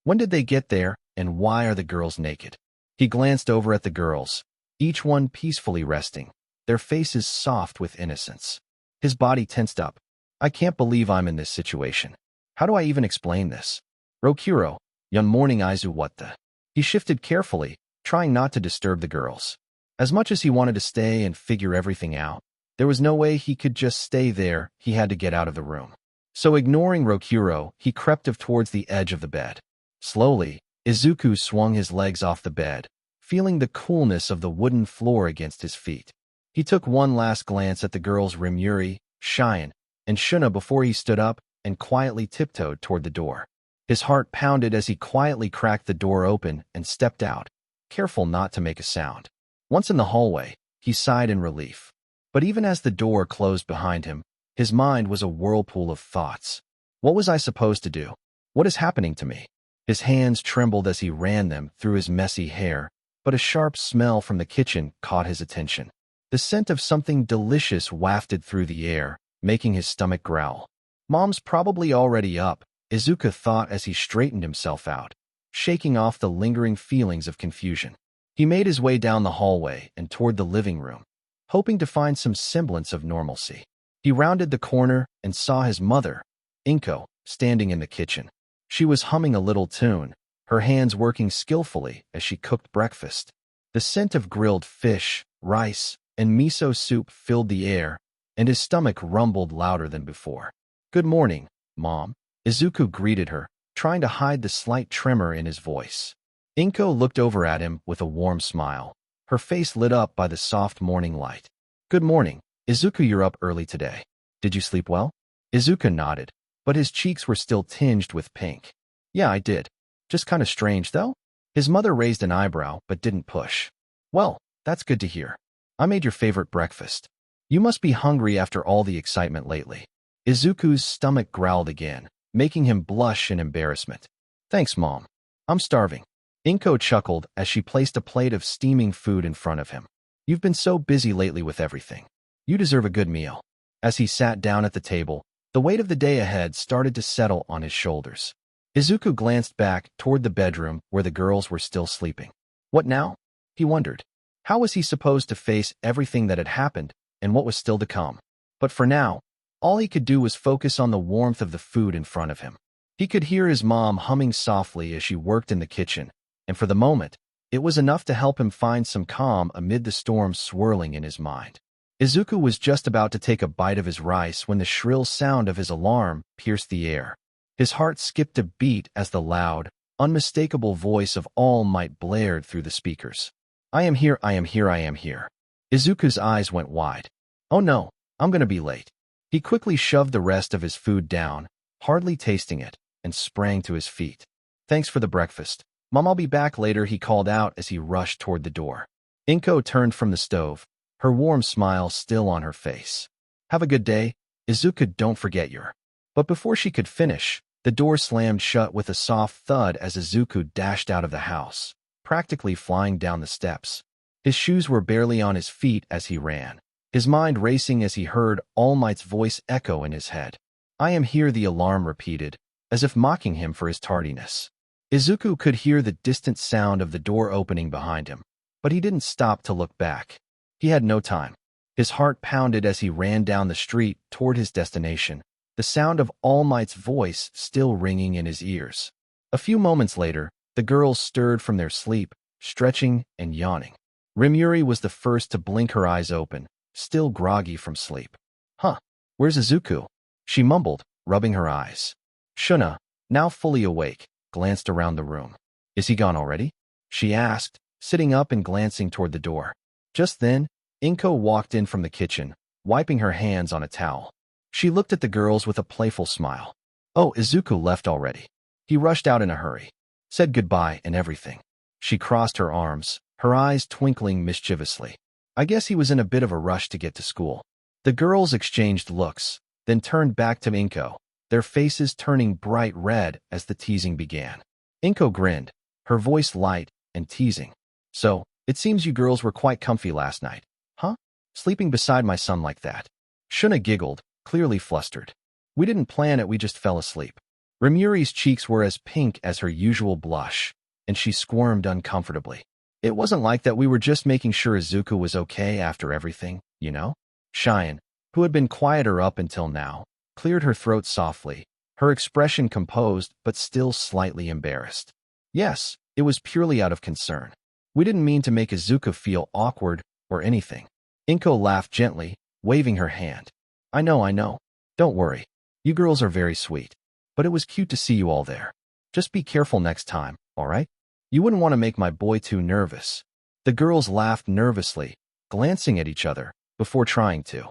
S1: When did they get there, and why are the girls naked? He glanced over at the girls, each one peacefully resting, their faces soft with innocence. His body tensed up. I can't believe I'm in this situation. How do I even explain this? Rokuro, young morning Aizu, what the? He shifted carefully, trying not to disturb the girls. As much as he wanted to stay and figure everything out, There was no way he could just stay there, he had to get out of the room. So ignoring Rokuro, he crept towards the edge of the bed. Slowly, Izuku swung his legs off the bed, feeling the coolness of the wooden floor against his feet. He took one last glance at the girls Rimuri, Cheyenne, and Shuna before he stood up and quietly tiptoed toward the door. His heart pounded as he quietly cracked the door open and stepped out, careful not to make a sound. Once in the hallway, he sighed in relief. But even as the door closed behind him, his mind was a whirlpool of thoughts. What was I supposed to do? What is happening to me? His hands trembled as he ran them through his messy hair, but a sharp smell from the kitchen caught his attention. The scent of something delicious wafted through the air, making his stomach growl. Mom's probably already up, Izuku thought as he straightened himself out, shaking off the lingering feelings of confusion. He made his way down the hallway and toward the living room, hoping to find some semblance of normalcy. He rounded the corner and saw his mother, Inko, standing in the kitchen. She was humming a little tune, her hands working skillfully as she cooked breakfast. The scent of grilled fish, rice, and miso soup filled the air, and his stomach rumbled louder than before. "Good morning, Mom," Izuku greeted her, trying to hide the slight tremor in his voice. Inko looked over at him with a warm smile, her face lit up by the soft morning light. "Good morning, Izuku, you're up early today. Did you sleep well?" Izuku nodded, but his cheeks were still tinged with pink. "Yeah, I did. Just kind of strange, though?" His mother raised an eyebrow but didn't push. "Well, that's good to hear. I made your favorite breakfast. You must be hungry after all the excitement lately." Izuku's stomach growled again, making him blush in embarrassment. "Thanks, Mom. I'm starving." Inko chuckled as she placed a plate of steaming food in front of him. "You've been so busy lately with everything. You deserve a good meal." As he sat down at the table, the weight of the day ahead started to settle on his shoulders. Izuku glanced back toward the bedroom where the girls were still sleeping. What now? He wondered. How was he supposed to face everything that had happened and what was still to come? But for now, all he could do was focus on the warmth of the food in front of him. He could hear his mom humming softly as she worked in the kitchen, and for the moment, it was enough to help him find some calm amid the storm swirling in his mind. Izuku was just about to take a bite of his rice when the shrill sound of his alarm pierced the air. His heart skipped a beat as the loud, unmistakable voice of All Might blared through the speakers. "I am here, I am here, I am here." Izuku's eyes went wide. "Oh no, I'm gonna be late." He quickly shoved the rest of his food down, hardly tasting it, and sprang to his feet. "Thanks for the breakfast. Mom, I'll be back later," he called out as he rushed toward the door. Inko turned from the stove, her warm smile still on her face. "Have a good day, Izuku, don't forget your..." But before she could finish, the door slammed shut with a soft thud as Izuku dashed out of the house, practically flying down the steps. His shoes were barely on his feet as he ran, his mind racing as he heard All Might's voice echo in his head. "I am here," the alarm repeated, as if mocking him for his tardiness. Izuku could hear the distant sound of the door opening behind him, but he didn't stop to look back. He had no time. His heart pounded as he ran down the street toward his destination, the sound of All Might's voice still ringing in his ears. A few moments later, the girls stirred from their sleep, stretching and yawning. Rimuri was the first to blink her eyes open, still groggy from sleep. "Huh, where's Izuku?" she mumbled, rubbing her eyes. Shuna, now fully awake, glanced around the room. "Is he gone already?" she asked, sitting up and glancing toward the door. Just then, Inko walked in from the kitchen, wiping her hands on a towel. She looked at the girls with a playful smile. "Oh, Izuku left already. He rushed out in a hurry. Said goodbye and everything." She crossed her arms, her eyes twinkling mischievously. "I guess he was in a bit of a rush to get to school." The girls exchanged looks, then turned back to Inko, their faces turning bright red as the teasing began. Inko grinned, her voice light and teasing. "So, it seems you girls were quite comfy last night, huh? Sleeping beside my son like that." Shuna giggled, clearly flustered. "We didn't plan it, we just fell asleep." Rimuri's cheeks were as pink as her usual blush, and she squirmed uncomfortably. "It wasn't like that, we were just making sure Izuku was okay after everything, you know?" Cheyenne, who had been quieter up until now, cleared her throat softly, her expression composed but still slightly embarrassed. "Yes, it was purely out of concern. We didn't mean to make Izuku feel awkward or anything." Inko laughed gently, waving her hand. I know. Don't worry. You girls are very sweet. But it was cute to see you all there. Just be careful next time, all right? You wouldn't want to make my boy too nervous. The girls laughed nervously, glancing at each other, before trying to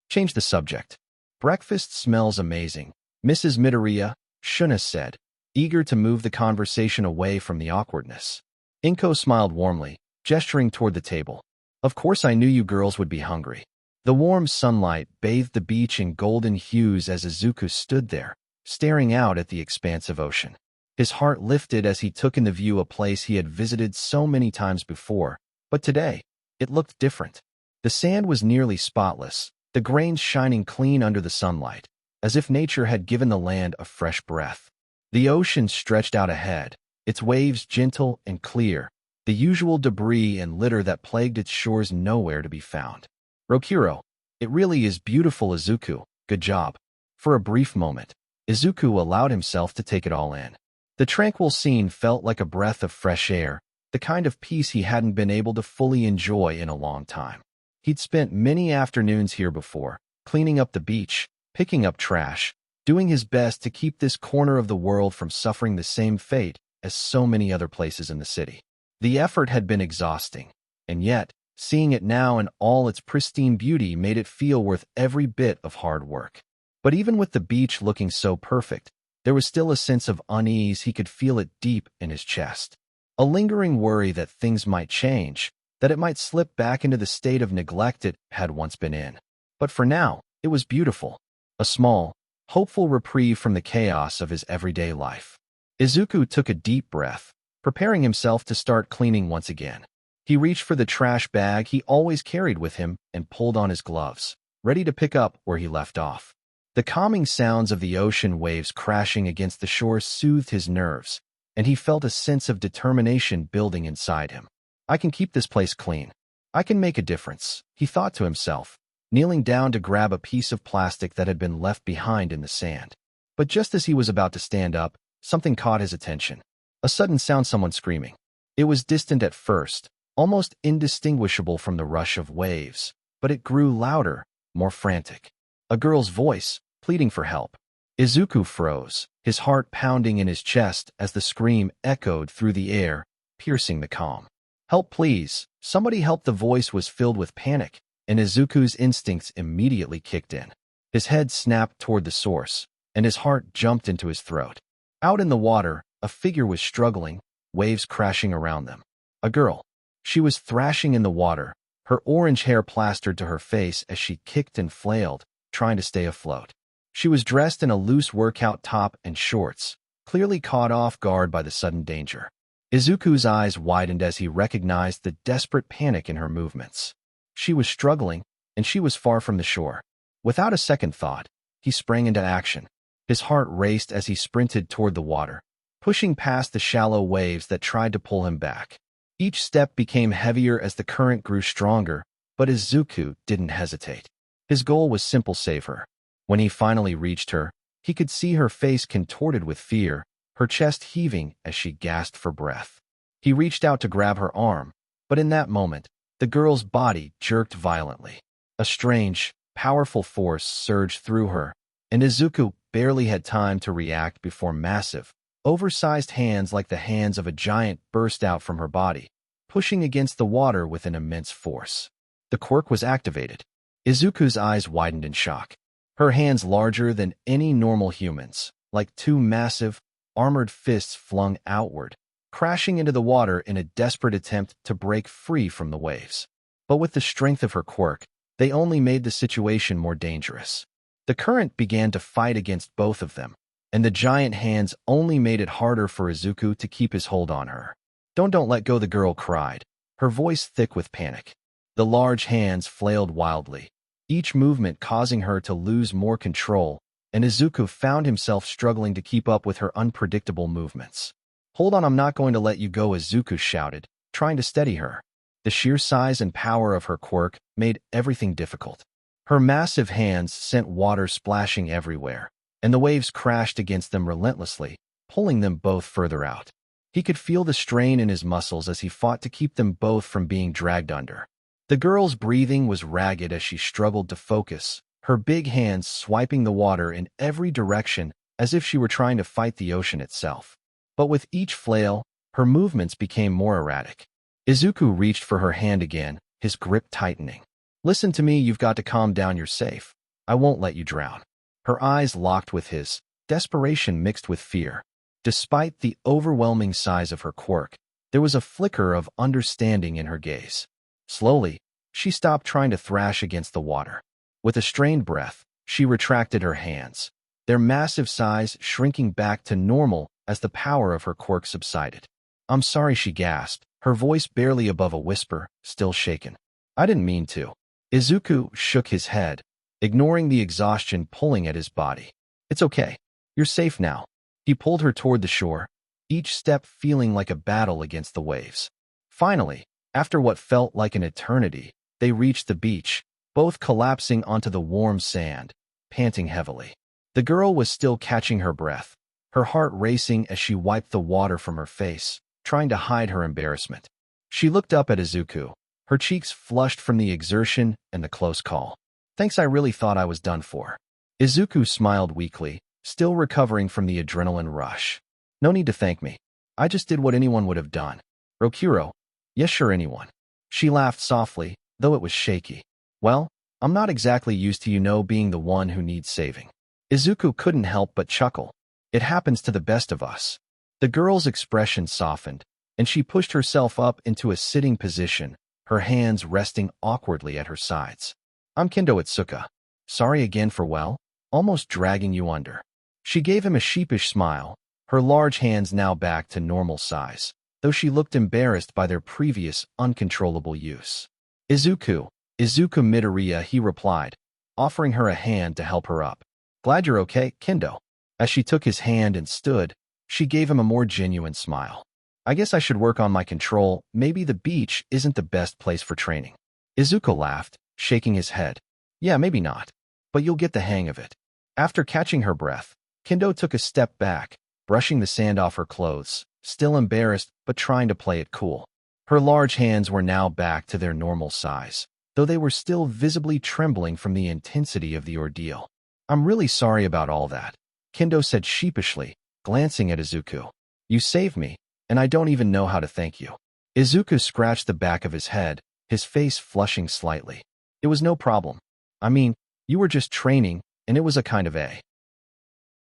S1: change the subject. Breakfast smells amazing, Mrs. Midoriya, Shuna said, eager to move the conversation away from the awkwardness. Inko smiled warmly, gesturing toward the table. Of course I knew you girls would be hungry. The warm sunlight bathed the beach in golden hues as Izuku stood there, staring out at the expansive ocean. His heart lifted as he took in the view a place he had visited so many times before, but today, it looked different. The sand was nearly spotless, the grains shining clean under the sunlight, as if nature had given the land a fresh breath. The ocean stretched out ahead, its waves gentle and clear, the usual debris and litter that plagued its shores nowhere to be found. Rokuro, it really is beautiful, Izuku, good job. For a brief moment, Izuku allowed himself to take it all in. The tranquil scene felt like a breath of fresh air, the kind of peace he hadn't been able to fully enjoy in a long time. He'd spent many afternoons here before, cleaning up the beach, picking up trash, doing his best to keep this corner of the world from suffering the same fate as so many other places in the city. The effort had been exhausting, and yet, seeing it now in all its pristine beauty made it feel worth every bit of hard work. But even with the beach looking so perfect, there was still a sense of unease. He could feel it deep in his chest. A lingering worry that things might change, that it might slip back into the state of neglect it had once been in. But for now, it was beautiful. A small, hopeful reprieve from the chaos of his everyday life. Izuku took a deep breath, preparing himself to start cleaning once again. He reached for the trash bag he always carried with him and pulled on his gloves, ready to pick up where he left off. The calming sounds of the ocean waves crashing against the shore soothed his nerves, and he felt a sense of determination building inside him. I can keep this place clean. I can make a difference, he thought to himself, kneeling down to grab a piece of plastic that had been left behind in the sand. But just as he was about to stand up, something caught his attention. A sudden sound, someone screaming. It was distant at first, almost indistinguishable from the rush of waves, but it grew louder, more frantic. A girl's voice, pleading for help. Izuku froze, his heart pounding in his chest as the scream echoed through the air, piercing the calm. Help, please. Somebody help. The voice was filled with panic, and Izuku's instincts immediately kicked in. His head snapped toward the source, and his heart jumped into his throat. Out in the water, a figure was struggling, waves crashing around them. A girl. She was thrashing in the water, her orange hair plastered to her face as she kicked and flailed, trying to stay afloat. She was dressed in a loose workout top and shorts, clearly caught off guard by the sudden danger. Izuku's eyes widened as he recognized the desperate panic in her movements. She was struggling, and she was far from the shore. Without a second thought, he sprang into action. His heart raced as he sprinted toward the water, pushing past the shallow waves that tried to pull him back. Each step became heavier as the current grew stronger, but Izuku didn't hesitate. His goal was simple: save her. When he finally reached her, he could see her face contorted with fear, her chest heaving as she gasped for breath. He reached out to grab her arm, but in that moment, the girl's body jerked violently. A strange, powerful force surged through her, and Izuku barely had time to react before massive, oversized hands like the hands of a giant burst out from her body, pushing against the water with an immense force. The quirk was activated. Izuku's eyes widened in shock. Her hands, larger than any normal human's, like two massive, armored fists flung outward, crashing into the water in a desperate attempt to break free from the waves. But with the strength of her quirk, they only made the situation more dangerous. The current began to fight against both of them, and the giant hands only made it harder for Izuku to keep his hold on her. Don't let go," the girl cried, her voice thick with panic. The large hands flailed wildly, each movement causing her to lose more control, and Izuku found himself struggling to keep up with her unpredictable movements. "Hold on, I'm not going to let you go," Izuku shouted, trying to steady her. The sheer size and power of her quirk made everything difficult. Her massive hands sent water splashing everywhere, and the waves crashed against them relentlessly, pulling them both further out. He could feel the strain in his muscles as he fought to keep them both from being dragged under. The girl's breathing was ragged as she struggled to focus, her big hands swiping the water in every direction as if she were trying to fight the ocean itself. But with each flail, her movements became more erratic. Izuku reached for her hand again, his grip tightening. "Listen to me, you've got to calm down, you're safe. I won't let you drown." Her eyes locked with his, desperation mixed with fear. Despite the overwhelming size of her quirk, there was a flicker of understanding in her gaze. Slowly, she stopped trying to thrash against the water. With a strained breath, she retracted her hands, their massive size shrinking back to normal as the power of her quirk subsided. "I'm sorry," she gasped, her voice barely above a whisper, still shaken. "I didn't mean to." Izuku shook his head, ignoring the exhaustion pulling at his body. "It's okay. You're safe now." He pulled her toward the shore, each step feeling like a battle against the waves. Finally, after what felt like an eternity, they reached the beach, both collapsing onto the warm sand, panting heavily. The girl was still catching her breath, her heart racing as she wiped the water from her face, trying to hide her embarrassment. She looked up at Izuku, her cheeks flushed from the exertion and the close call. "Thanks, I really thought I was done for." Izuku smiled weakly, still recovering from the adrenaline rush. "No need to thank me. I just did what anyone would have done." "Rokuro?" "Yes, sure, anyone." She laughed softly, though it was shaky. "Well, I'm not exactly used to being the one who needs saving." Izuku couldn't help but chuckle. "It happens to the best of us." The girl's expression softened, and she pushed herself up into a sitting position, her hands resting awkwardly at her sides. "I'm Kendo Itsuka. Sorry again for, almost dragging you under." She gave him a sheepish smile, her large hands now back to normal size, though she looked embarrassed by their previous uncontrollable use. Izuku Midoriya," he replied, offering her a hand to help her up. "Glad you're okay, Kendo." As she took his hand and stood, she gave him a more genuine smile. "I guess I should work on my control. Maybe the beach isn't the best place for training." Izuku laughed, shaking his head. "Yeah, maybe not. But you'll get the hang of it." After catching her breath, Kendo took a step back, brushing the sand off her clothes, still embarrassed but trying to play it cool. Her large hands were now back to their normal size, though they were still visibly trembling from the intensity of the ordeal. "I'm really sorry about all that," Kendo said sheepishly, glancing at Izuku. "You saved me, and I don't even know how to thank you." Izuku scratched the back of his head, his face flushing slightly. "It was no problem. I mean, you were just training, and it was a kind of a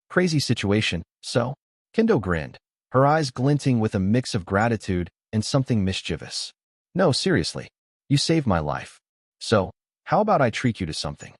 S1: crazy situation, so?" Kendo grinned, her eyes glinting with a mix of gratitude and something mischievous. "No, seriously. You saved my life. So, how about I treat you to something?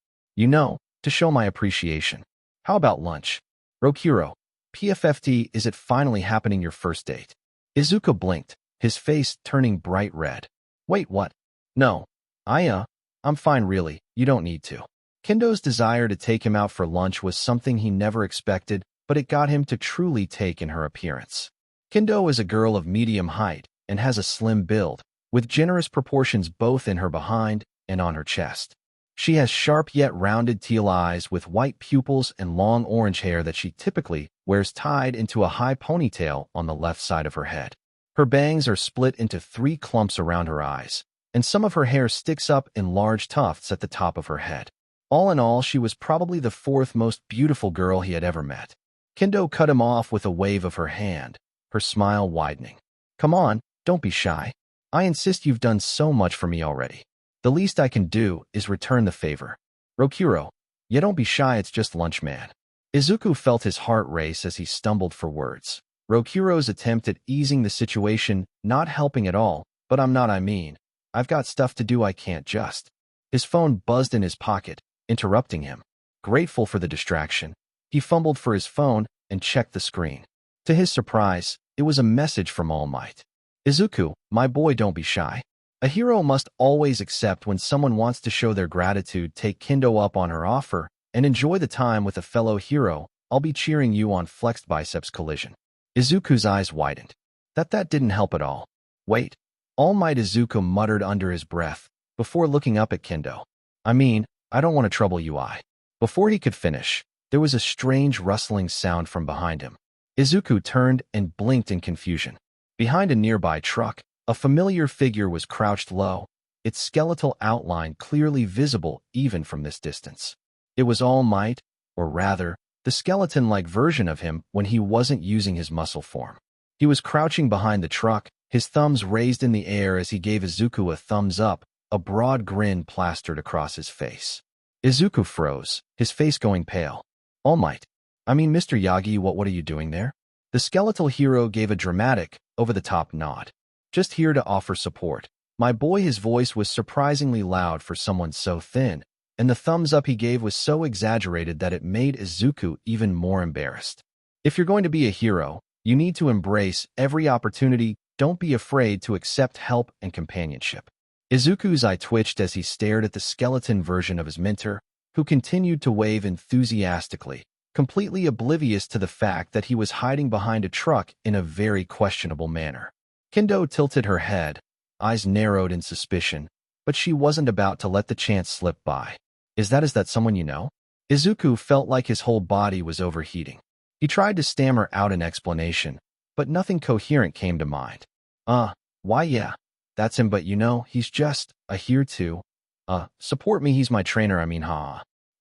S1: To show my appreciation. How about lunch?" "Rokuro, PFFT, is it finally happening, your first date?" Izuku blinked, his face turning bright red. "Wait, what? No. I'm fine really, you don't need to." Kendo's desire to take him out for lunch was something he never expected, but it got him to truly take in her appearance. Kendo is a girl of medium height and has a slim build, with generous proportions both in her behind and on her chest. She has sharp yet rounded teal eyes with white pupils and long orange hair that she typically wears tied into a high ponytail on the left side of her head. Her bangs are split into 3 clumps around her eyes, and some of her hair sticks up in large tufts at the top of her head. All in all, she was probably the 4th most beautiful girl he had ever met. Kendo cut him off with a wave of her hand, her smile widening. "Come on, don't be shy. I insist, you've done so much for me already. The least I can do is return the favor." "Rokuro, yeah, don't be shy, it's just lunch, man." Izuku felt his heart race as he stumbled for words. Rokuro's attempt at easing the situation not helping at all, but I've got stuff to do, I can't just. His phone buzzed in his pocket, interrupting him. Grateful for the distraction, he fumbled for his phone and checked the screen. To his surprise, it was a message from All Might. "Izuku, my boy, don't be shy. A hero must always accept when someone wants to show their gratitude. Take Kendo up on her offer and enjoy the time with a fellow hero. I'll be cheering you on flexed biceps collision." Izuku's eyes widened. That didn't help at all. "Wait." All Might Izuku muttered under his breath, before looking up at Kendo. I don't want to trouble you, Before he could finish, there was a strange rustling sound from behind him. Izuku turned and blinked in confusion. Behind a nearby truck, a familiar figure was crouched low, its skeletal outline clearly visible even from this distance. It was All Might, or rather, the skeleton-like version of him when he wasn't using his muscle form. He was crouching behind the truck, his thumbs raised in the air as he gave Izuku a thumbs up, a broad grin plastered across his face. Izuku froze, his face going pale. All Might. I mean, Mr. Yagi, what are you doing there? The skeletal hero gave a dramatic, over-the-top nod. Just here to offer support. My boy, his voice was surprisingly loud for someone so thin, and the thumbs up he gave was so exaggerated that it made Izuku even more embarrassed. If you're going to be a hero, you need to embrace every opportunity. Don't be afraid to accept help and companionship. Izuku's eye twitched as he stared at the skeleton version of his mentor, who continued to wave enthusiastically, completely oblivious to the fact that he was hiding behind a truck in a very questionable manner. Kendo tilted her head, eyes narrowed in suspicion, but she wasn't about to let the chance slip by. Is that someone you know? Izuku felt like his whole body was overheating. He tried to stammer out an explanation, but nothing coherent came to mind. Why yeah, that's him, but you know, he's just, here to, support me, he's my trainer,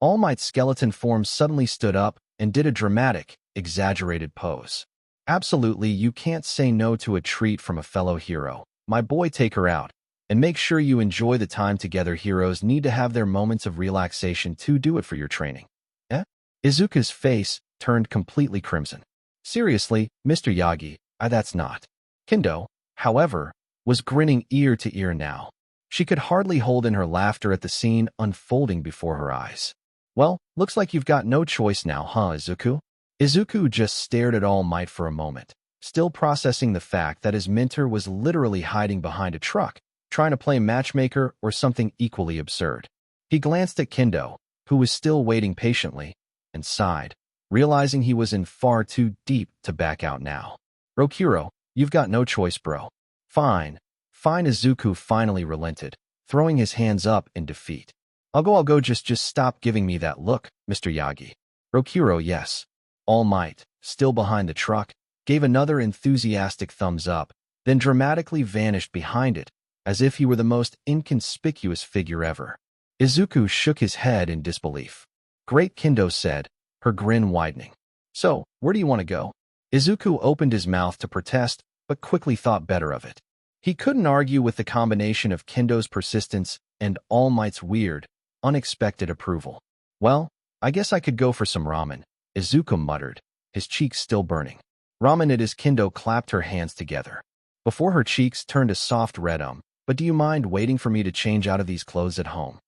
S1: All Might's skeleton form suddenly stood up and did a dramatic, exaggerated pose. Absolutely, you can't say no to a treat from a fellow hero. My boy, take her out. And make sure you enjoy the time together. Heroes need to have their moments of relaxation to do it for your training. Eh? Izuku's face turned completely crimson. Seriously, Mr. Yagi, that's not. Kendo, however, was grinning ear to ear now. She could hardly hold in her laughter at the scene unfolding before her eyes. Well, looks like you've got no choice now, huh, Izuku? Izuku just stared at All Might for a moment, still processing the fact that his mentor was literally hiding behind a truck, trying to play matchmaker or something equally absurd. He glanced at Kendo, who was still waiting patiently, and sighed, realizing he was in far too deep to back out now. Rokuro, you've got no choice, bro. Fine. Izuku finally relented, throwing his hands up in defeat. I'll go, just stop giving me that look, Mr. Yagi. Rokuro, yes. All Might, still behind the truck, gave another enthusiastic thumbs up, then dramatically vanished behind it, as if he were the most inconspicuous figure ever. Izuku shook his head in disbelief. Great, Kendo said, her grin widening. So, where do you want to go? Izuku opened his mouth to protest, but quickly thought better of it. He couldn't argue with the combination of Kendo's persistence and All Might's weird, unexpected approval. Well, I guess I could go for some ramen, Izuku muttered, his cheeks still burning. Ramen it is. Kendo clapped her hands together. Before her cheeks turned a soft red. But do you mind waiting for me to change out of these clothes at home?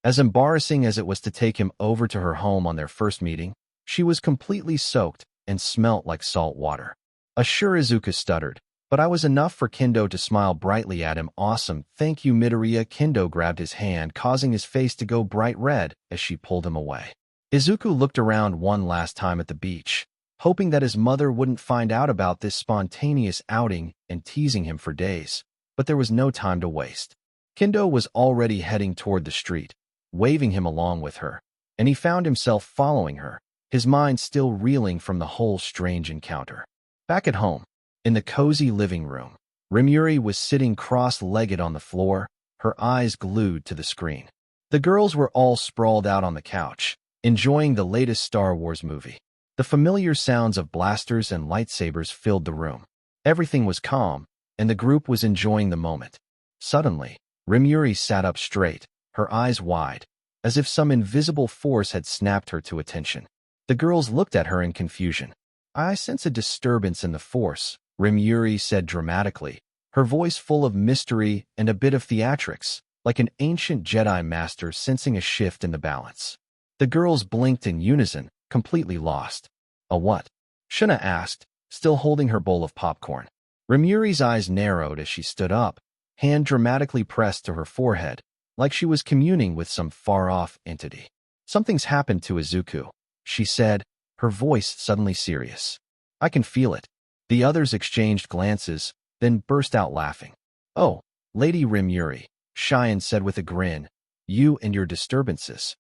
S1: As embarrassing as it was to take him over to her home on their first meeting, she was completely soaked and smelt like salt water. Sure, Izuku stuttered, but I was enough for Kendo to smile brightly at him. Awesome, thank you, Midoriya. Kendo grabbed his hand, causing his face to go bright red as she pulled him away. Izuku looked around one last time at the beach, hoping that his mother wouldn't find out about this spontaneous outing and teasing him for days. But there was no time to waste. Kendo was already heading toward the street, waving him along with her, and he found himself following her, his mind still reeling from the whole strange encounter. Back at home, in the cozy living room, Rimuri was sitting cross-legged on the floor, her eyes glued to the screen. The girls were all sprawled out on the couch, enjoying the latest Star Wars movie. The familiar sounds of blasters and lightsabers filled the room. Everything was calm, and the group was enjoying the moment. Suddenly, Rimuri sat up straight, her eyes wide, as if some invisible force had snapped her to attention. The girls looked at her in confusion. I sense a disturbance in the force, Rimuri said dramatically, her voice full of mystery and a bit of theatrics, like an ancient Jedi master sensing a shift in the balance. The girls blinked in unison, completely lost. A what? Shuna asked, still holding her bowl of popcorn. Rimuri's eyes narrowed as she stood up, hand dramatically pressed to her forehead, like she was communing with some far-off entity. Something's happened to Izuku, she said, her voice suddenly serious. I can feel it. The others exchanged glances, then burst out laughing. Oh, Lady Rimuri, Cheyenne said with a grin, you and your disturbances.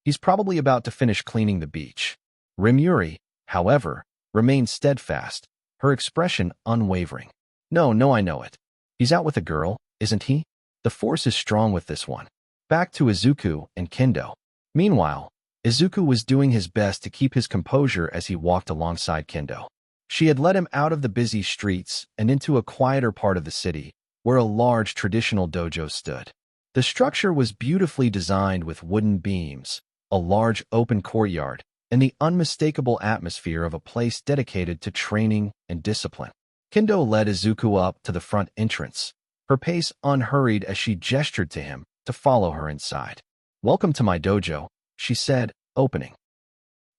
S1: He's probably about to finish cleaning the beach. Rimuri, however, remained steadfast, her expression unwavering. No, I know it. He's out with a girl, isn't he? The force is strong with this one. Back to Izuku and Kendo. Meanwhile, Izuku was doing his best to keep his composure as he walked alongside Kendo. She had led him out of the busy streets and into a quieter part of the city, where a large traditional dojo stood. The structure was beautifully designed with wooden beams, a large open courtyard, and the unmistakable atmosphere of a place dedicated to training and discipline. Kendo led Izuku up to the front entrance, her pace unhurried as she gestured to him to follow her inside. "Welcome to my dojo," she said, opening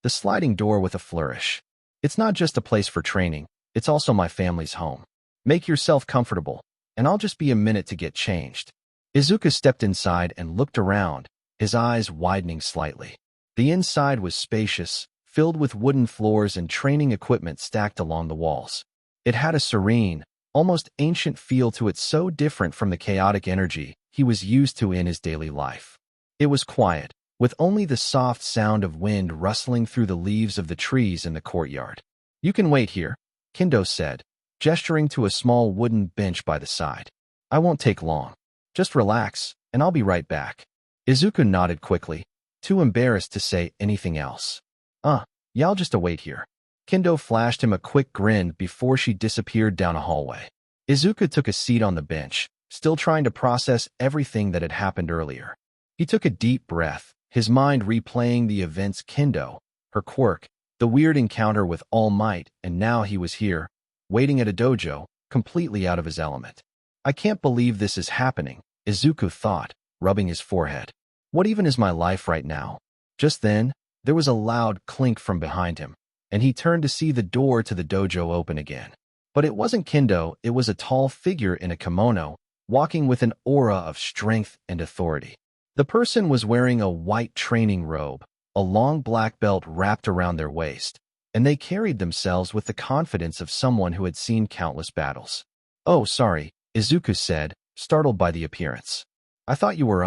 S1: the sliding door with a flourish. "It's not just a place for training, it's also my family's home. Make yourself comfortable, and I'll just be a minute to get changed." Izuku stepped inside and looked around, his eyes widening slightly. The inside was spacious, filled with wooden floors and training equipment stacked along the walls. It had a serene, almost ancient feel to it, so different from the chaotic energy he was used to in his daily life. It was quiet, with only the soft sound of wind rustling through the leaves of the trees in the courtyard. "You can wait here," Kendo said, gesturing to a small wooden bench by the side. "I won't take long. Just relax, and I'll be right back." Izuku nodded quickly, too embarrassed to say anything else. Yeah, I'll just await here." Kendo flashed him a quick grin before she disappeared down a hallway. Izuku took a seat on the bench, still trying to process everything that had happened earlier. He took a deep breath, his mind replaying the events: Kendo, her quirk, the weird encounter with All Might, and now he was here, waiting at a dojo, completely out of his element. "I can't believe this is happening," Izuku thought, rubbing his forehead. "What even is my life right now?" Just then, there was a loud clink from behind him, and he turned to see the door to the dojo open again. But it wasn't Kendo, it was a tall figure in a kimono, walking with an aura of strength and authority. The person was wearing a white training robe, a long black belt wrapped around their waist, and they carried themselves with the confidence of someone who had seen countless battles. "Oh, sorry," Izuku said, startled by the appearance. "I thought you were,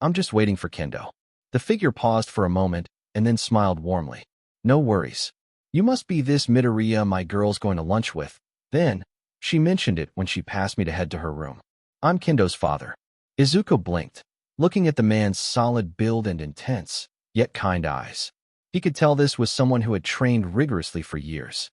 S1: I'm just waiting for Kendo." The figure paused for a moment and then smiled warmly. "No worries. You must be this Midoriya my girl's going to lunch with." Then, she mentioned it when she passed me to head to her room. "I'm Kendo's father." Izuku blinked, looking at the man's solid build and intense, yet kind eyes. He could tell this was someone who had trained rigorously for years.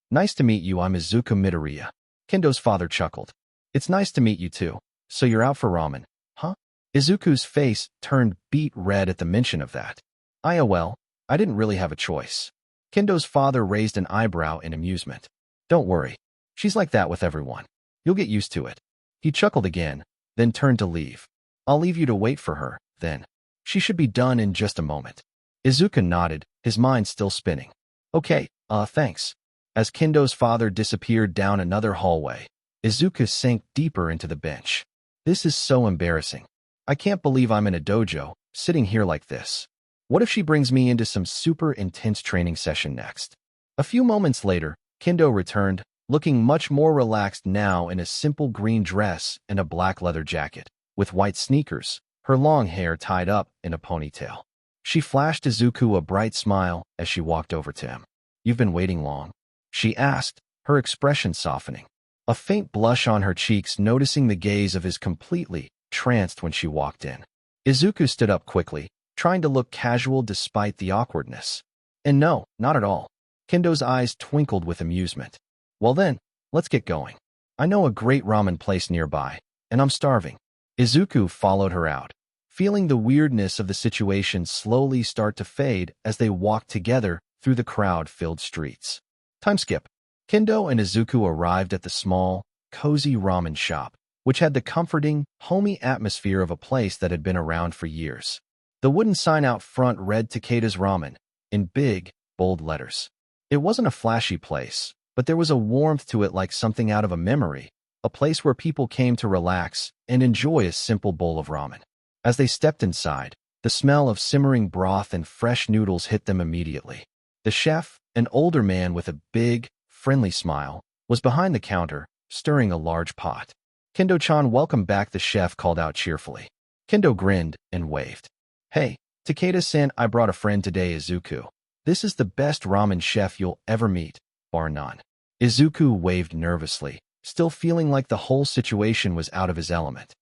S1: Nice to meet you, I'm Izuku Midoriya." Kendo's father chuckled. "It's nice to meet you too. So you're out for ramen, huh?" Izuku's face turned beet red at the mention of that. Well, I didn't really have a choice." Kendo's father raised an eyebrow in amusement. "Don't worry. She's like that with everyone. You'll get used to it." He chuckled again, then turned to leave. "I'll leave you to wait for her, then. She should be done in just a moment." Izuku nodded, his mind still spinning. "Okay, thanks." As Kendo's father disappeared down another hallway, Izuku sank deeper into the bench. "This is so embarrassing. I can't believe I'm in a dojo, sitting here like this. What if she brings me into some super intense training session next?" A few moments later, Kendo returned, looking much more relaxed now in a simple green dress and a black leather jacket, with white sneakers, her long hair tied up in a ponytail. She flashed Izuku a bright smile as she walked over to him. "You've been waiting long?" she asked, her expression softening. A faint blush on her cheeks, noticing the gaze of his completely tranced when she walked in. Izuku stood up quickly, trying to look casual despite the awkwardness. "And no, not at all." Kendo's eyes twinkled with amusement. "Well then, let's get going. I know a great ramen place nearby, and I'm starving." Izuku followed her out, feeling the weirdness of the situation slowly start to fade as they walked together through the crowd-filled streets. Time skip. Kendo and Izuku arrived at the small, cozy ramen shop, which had the comforting, homey atmosphere of a place that had been around for years. The wooden sign out front read Takeda's Ramen in big, bold letters. It wasn't a flashy place, but there was a warmth to it, like something out of a memory, a place where people came to relax and enjoy a simple bowl of ramen. As they stepped inside, the smell of simmering broth and fresh noodles hit them immediately. The chef, an older man with a big, friendly smile, was behind the counter, stirring a large pot. "Kendo-chan, welcome back," the chef called out cheerfully. Kendo grinned and waved. "Hey, Takeda-san, I brought a friend today, Izuku. This is the best ramen chef you'll ever meet, bar none." Izuku waved nervously, still feeling like the whole situation was out of his element.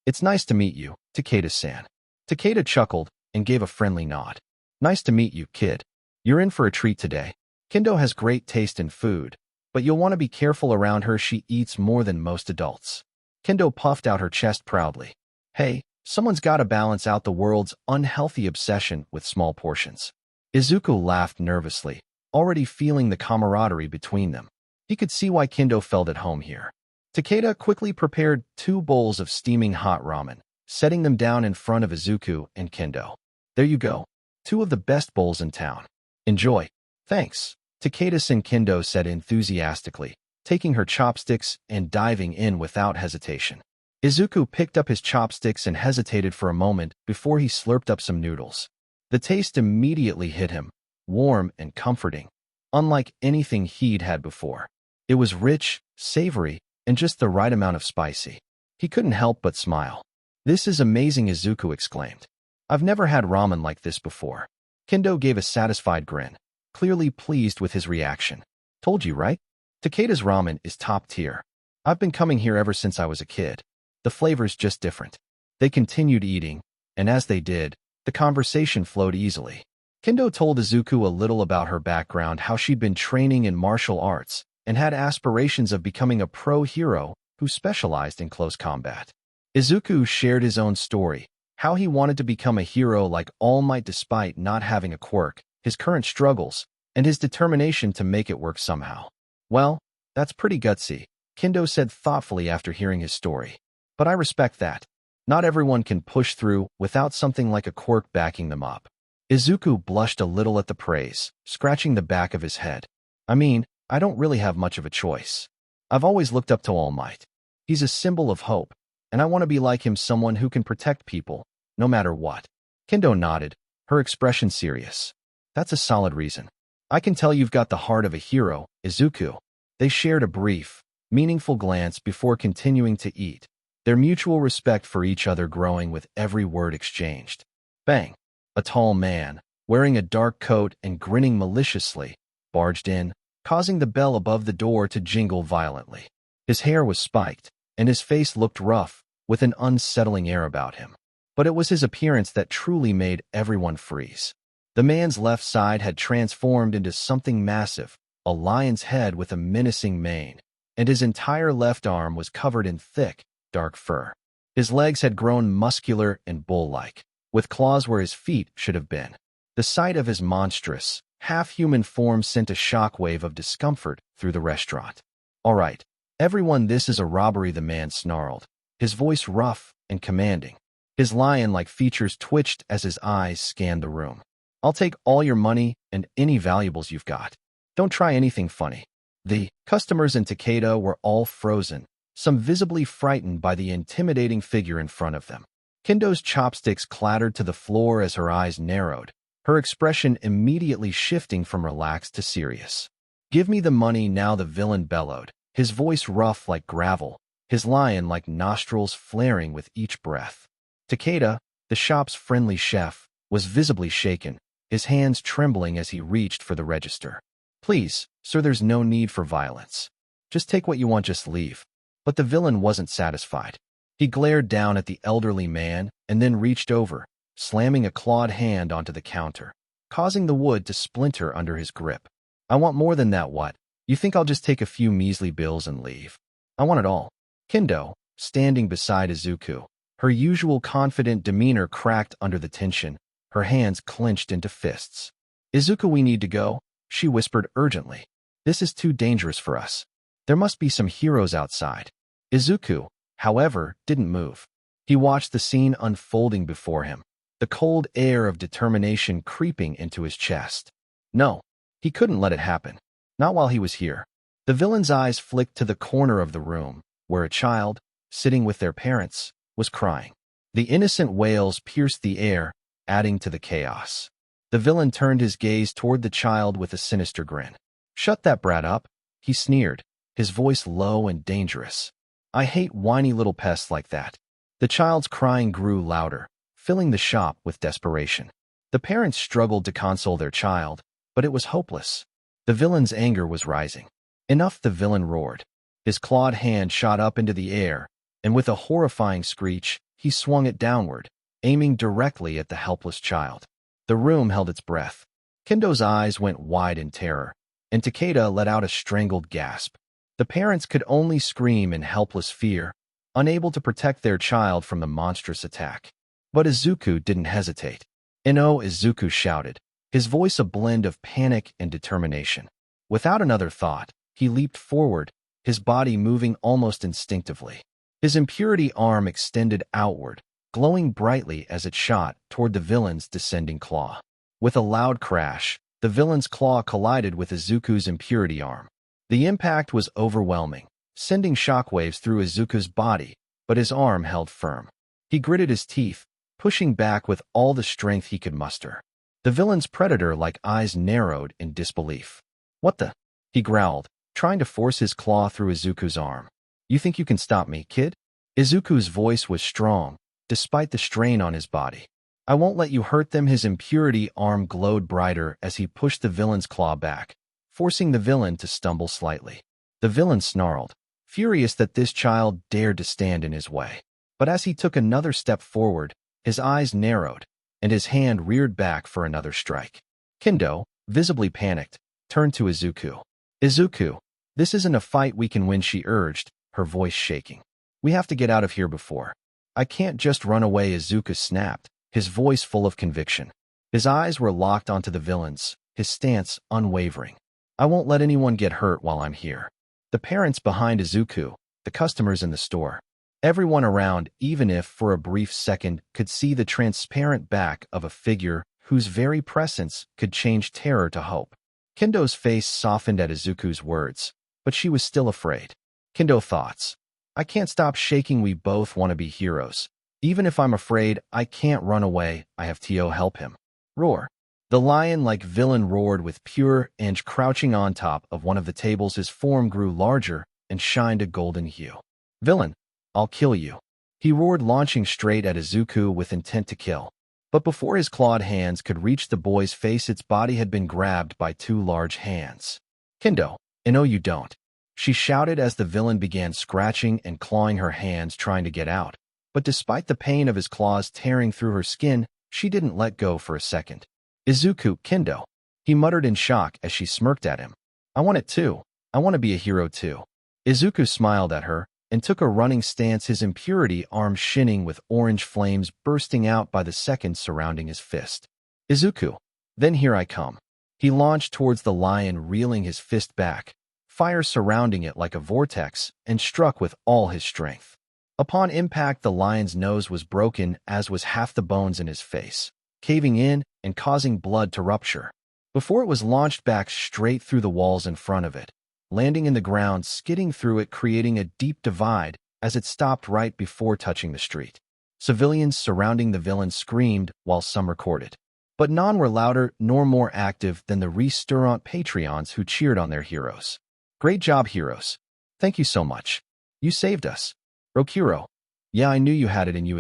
S1: It's nice to meet you, Takeda-san. Takeda chuckled and gave a friendly nod. Nice to meet you, kid. You're in for a treat today. Kendo has great taste in food, but you'll want to be careful around her. She eats more than most adults. Kendo puffed out her chest proudly. Hey, someone's got to balance out the world's unhealthy obsession with small portions. Izuku laughed nervously, already feeling the camaraderie between them. He could see why Kendo felt at home here. Takeda quickly prepared 2 bowls of steaming hot ramen, setting them down in front of Izuku and Kendo. There you go. 2 of the best bowls in town. Enjoy. Thanks, Takeda-san, Kendo said enthusiastically, taking her chopsticks and diving in without hesitation. Izuku picked up his chopsticks and hesitated for a moment before he slurped up some noodles. The taste immediately hit him, warm and comforting, unlike anything he'd had before. It was rich, savory, and just the right amount of spicy. He couldn't help but smile. This is amazing, Izuku exclaimed. I've never had ramen like this before. Kendo gave a satisfied grin, clearly pleased with his reaction. Told you, right? Takeda's ramen is top tier. I've been coming here ever since I was a kid. The flavor's just different. They continued eating, and as they did, the conversation flowed easily. Kendo told Izuku a little about her background, how she'd been training in martial arts and had aspirations of becoming a pro hero who specialized in close combat. Izuku shared his own story, how he wanted to become a hero like All Might despite not having a quirk, his current struggles, and his determination to make it work somehow. Well, that's pretty gutsy, Kendo said thoughtfully after hearing his story. But I respect that. Not everyone can push through without something like a quirk backing them up. Izuku blushed a little at the praise, scratching the back of his head. I mean, I don't really have much of a choice. I've always looked up to All Might. He's a symbol of hope, and I want to be like him, someone who can protect people, no matter what. Kendo nodded, her expression serious. That's a solid reason. I can tell you've got the heart of a hero, Izuku. They shared a brief, meaningful glance before continuing to eat, their mutual respect for each other growing with every word exchanged. Bang! A tall man, wearing a dark coat and grinning maliciously, barged in, causing the bell above the door to jingle violently. His hair was spiked, and his face looked rough, with an unsettling air about him. But it was his appearance that truly made everyone freeze. The man's left side had transformed into something massive, a lion's head with a menacing mane, and his entire left arm was covered in thick, dark fur. His legs had grown muscular and bull-like, with claws where his feet should have been. The sight of his monstrous, half-human form sent a shockwave of discomfort through the restaurant. All right, everyone, this is a robbery, the man snarled, his voice rough and commanding. His lion-like features twitched as his eyes scanned the room. I'll take all your money and any valuables you've got. Don't try anything funny. The customers in Takeda were all frozen, some visibly frightened by the intimidating figure in front of them. Kendo's chopsticks clattered to the floor as her eyes narrowed, her expression immediately shifting from relaxed to serious. Give me the money now, the villain bellowed, his voice rough like gravel, his lion-like nostrils flaring with each breath. Takeda, the shop's friendly chef, was visibly shaken, his hands trembling as he reached for the register. Please, sir, there's no need for violence. Just take what you want, just leave. But the villain wasn't satisfied. He glared down at the elderly man and then reached over, slamming a clawed hand onto the counter, causing the wood to splinter under his grip. I want more than that. What? You think I'll just take a few measly bills and leave? I want it all. Kendo, standing beside Izuku, her usual confident demeanor cracked under the tension, her hands clenched into fists. Izuku, we need to go, she whispered urgently. This is too dangerous for us. There must be some heroes outside. Izuku, however, didn't move. He watched the scene unfolding before him, the cold air of determination creeping into his chest. No, he couldn't let it happen. Not while he was here. The villain's eyes flicked to the corner of the room, where a child, sitting with their parents, was crying. The innocent wails pierced the air, adding to the chaos. The villain turned his gaze toward the child with a sinister grin. Shut that brat up, he sneered, his voice low and dangerous. I hate whiny little pests like that. The child's crying grew louder, filling the shop with desperation. The parents struggled to console their child, but it was hopeless. The villain's anger was rising. Enough, the villain roared. His clawed hand shot up into the air, and with a horrifying screech, he swung it downward, aiming directly at the helpless child. The room held its breath. Kendo's eyes went wide in terror, and Takeda let out a strangled gasp. The parents could only scream in helpless fear, unable to protect their child from the monstrous attack. But Izuku didn't hesitate. "No!" Izuku shouted, his voice a blend of panic and determination. Without another thought, he leaped forward, his body moving almost instinctively. His impurity arm extended outward, glowing brightly as it shot toward the villain's descending claw. With a loud crash, the villain's claw collided with Izuku's impurity arm. The impact was overwhelming, sending shockwaves through Izuku's body, but his arm held firm. He gritted his teeth, pushing back with all the strength he could muster. The villain's predator-like eyes narrowed in disbelief. "What the?" he growled, trying to force his claw through Izuku's arm. "You think you can stop me, kid?" Izuku's voice was strong, despite the strain on his body. "I won't let you hurt them." His impurity arm glowed brighter as he pushed the villain's claw back, forcing the villain to stumble slightly. The villain snarled, furious that this child dared to stand in his way. But as he took another step forward, his eyes narrowed, and his hand reared back for another strike. Kendo, visibly panicked, turned to Izuku. "Izuku, this isn't a fight we can win," she urged, her voice shaking. "We have to get out of here before." "I can't just run away," Izuku snapped, his voice full of conviction. His eyes were locked onto the villain's, his stance unwavering. "I won't let anyone get hurt while I'm here." The parents behind Izuku, the customers in the store, everyone around, even if for a brief second, could see the transparent back of a figure whose very presence could change terror to hope. Kendo's face softened at Izuku's words, but she was still afraid. Kendo thoughts. "I can't stop shaking. We both want to be heroes. Even if I'm afraid, I can't run away. I have to help him." Roar. The lion-like villain roared with pure anger, crouching on top of one of the tables. His form grew larger and shined a golden hue. "Villain, I'll kill you," he roared, launching straight at Izuku with intent to kill. But before his clawed hands could reach the boy's face, its body had been grabbed by two large hands. "Kendo, no you don't," she shouted as the villain began scratching and clawing her hands, trying to get out. But despite the pain of his claws tearing through her skin, she didn't let go for a second. "Izuku, Kendo," he muttered in shock as she smirked at him. "I want it too. I want to be a hero too." Izuku smiled at her and took a running stance, his impurity arm shining with orange flames bursting out by the second surrounding his fist. "Izuku, then here I come." He launched towards the lion, reeling his fist back, fire surrounding it like a vortex, and struck with all his strength. Upon impact, the lion's nose was broken, as was half the bones in his face, caving in and causing blood to rupture, before it was launched back straight through the walls in front of it, landing in the ground, skidding through it, creating a deep divide as it stopped right before touching the street. Civilians surrounding the villain screamed while some recorded, but none were louder nor more active than the restaurant Patreons who cheered on their heroes. "Great job, heroes. Thank you so much. You saved us." "Rokuro, yeah, I knew you had it in you."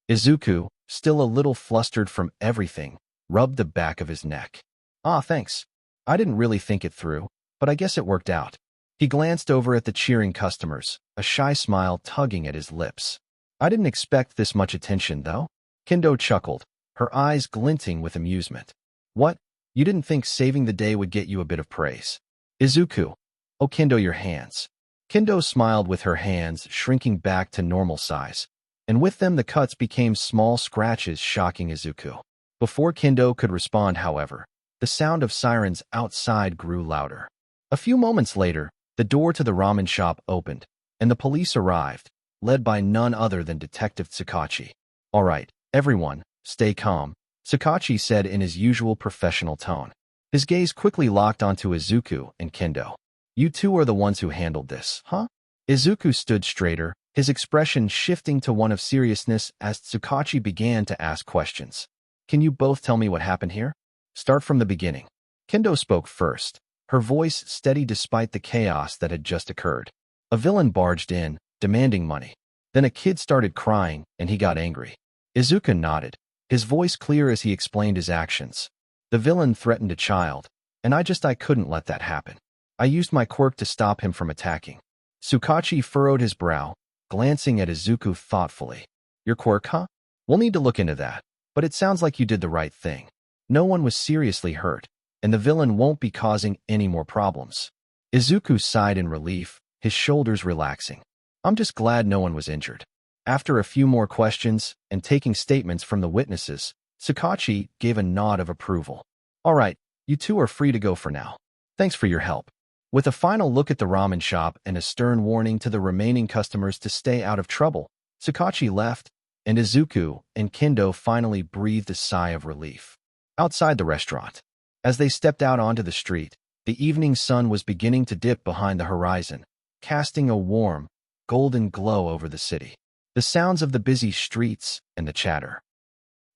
S1: Izuku, still a little flustered from everything, rubbed the back of his neck. "Ah, thanks. I didn't really think it through, but I guess it worked out." He glanced over at the cheering customers, a shy smile tugging at his lips. "I didn't expect this much attention, though." Kendo chuckled, her eyes glinting with amusement. "What? You didn't think saving the day would get you a bit of praise?" "Izuku, oh Kendo, your hands." Kendo smiled, with her hands shrinking back to normal size, and with them the cuts became small scratches, shocking Izuku. Before Kendo could respond, however, the sound of sirens outside grew louder. A few moments later, the door to the ramen shop opened, and the police arrived, led by none other than Detective Tsukauchi. "All right, everyone, stay calm," Tsukauchi said in his usual professional tone. His gaze quickly locked onto Izuku and Kendo. "You two are the ones who handled this, huh?" Izuku stood straighter, his expression shifting to one of seriousness as Tsukauchi began to ask questions. "Can you both tell me what happened here? Start from the beginning." Kendo spoke first, her voice steady despite the chaos that had just occurred. "A villain barged in, demanding money. Then a kid started crying, and he got angry." Izuku nodded, his voice clear as he explained his actions. "The villain threatened a child, and I couldn't let that happen. I used my quirk to stop him from attacking." Tsukauchi furrowed his brow, glancing at Izuku thoughtfully. Your quirk, huh? We'll need to look into that, but it sounds like you did the right thing. No one was seriously hurt, and the villain won't be causing any more problems. Izuku sighed in relief, his shoulders relaxing. I'm just glad no one was injured. After a few more questions and taking statements from the witnesses, Sakachi gave a nod of approval. All right, you two are free to go for now. Thanks for your help. With a final look at the ramen shop and a stern warning to the remaining customers to stay out of trouble, Sakachi left, and Izuku and Kendo finally breathed a sigh of relief. Outside the restaurant, as they stepped out onto the street, the evening sun was beginning to dip behind the horizon, casting a warm, golden glow over the city. The sounds of the busy streets and the chatter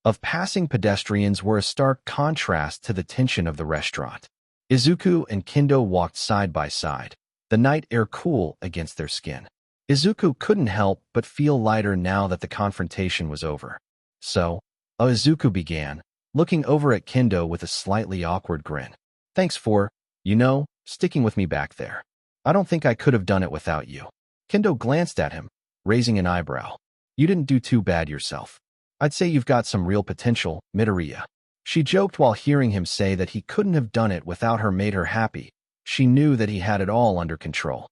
S1: of passing pedestrians were a stark contrast to the tension of the restaurant. Izuku and Kendo walked side by side, the night air cool against their skin. Izuku couldn't help but feel lighter now that the confrontation was over. So, Izuku began, looking over at Kendo with a slightly awkward grin. Thanks for, sticking with me back there. I don't think I could have done it without you. Kendo glanced at him, raising an eyebrow. You didn't do too bad yourself. I'd say you've got some real potential, Midoriya. She joked while hearing him say that he couldn't have done it without her made her happy. She knew that he had it all under control.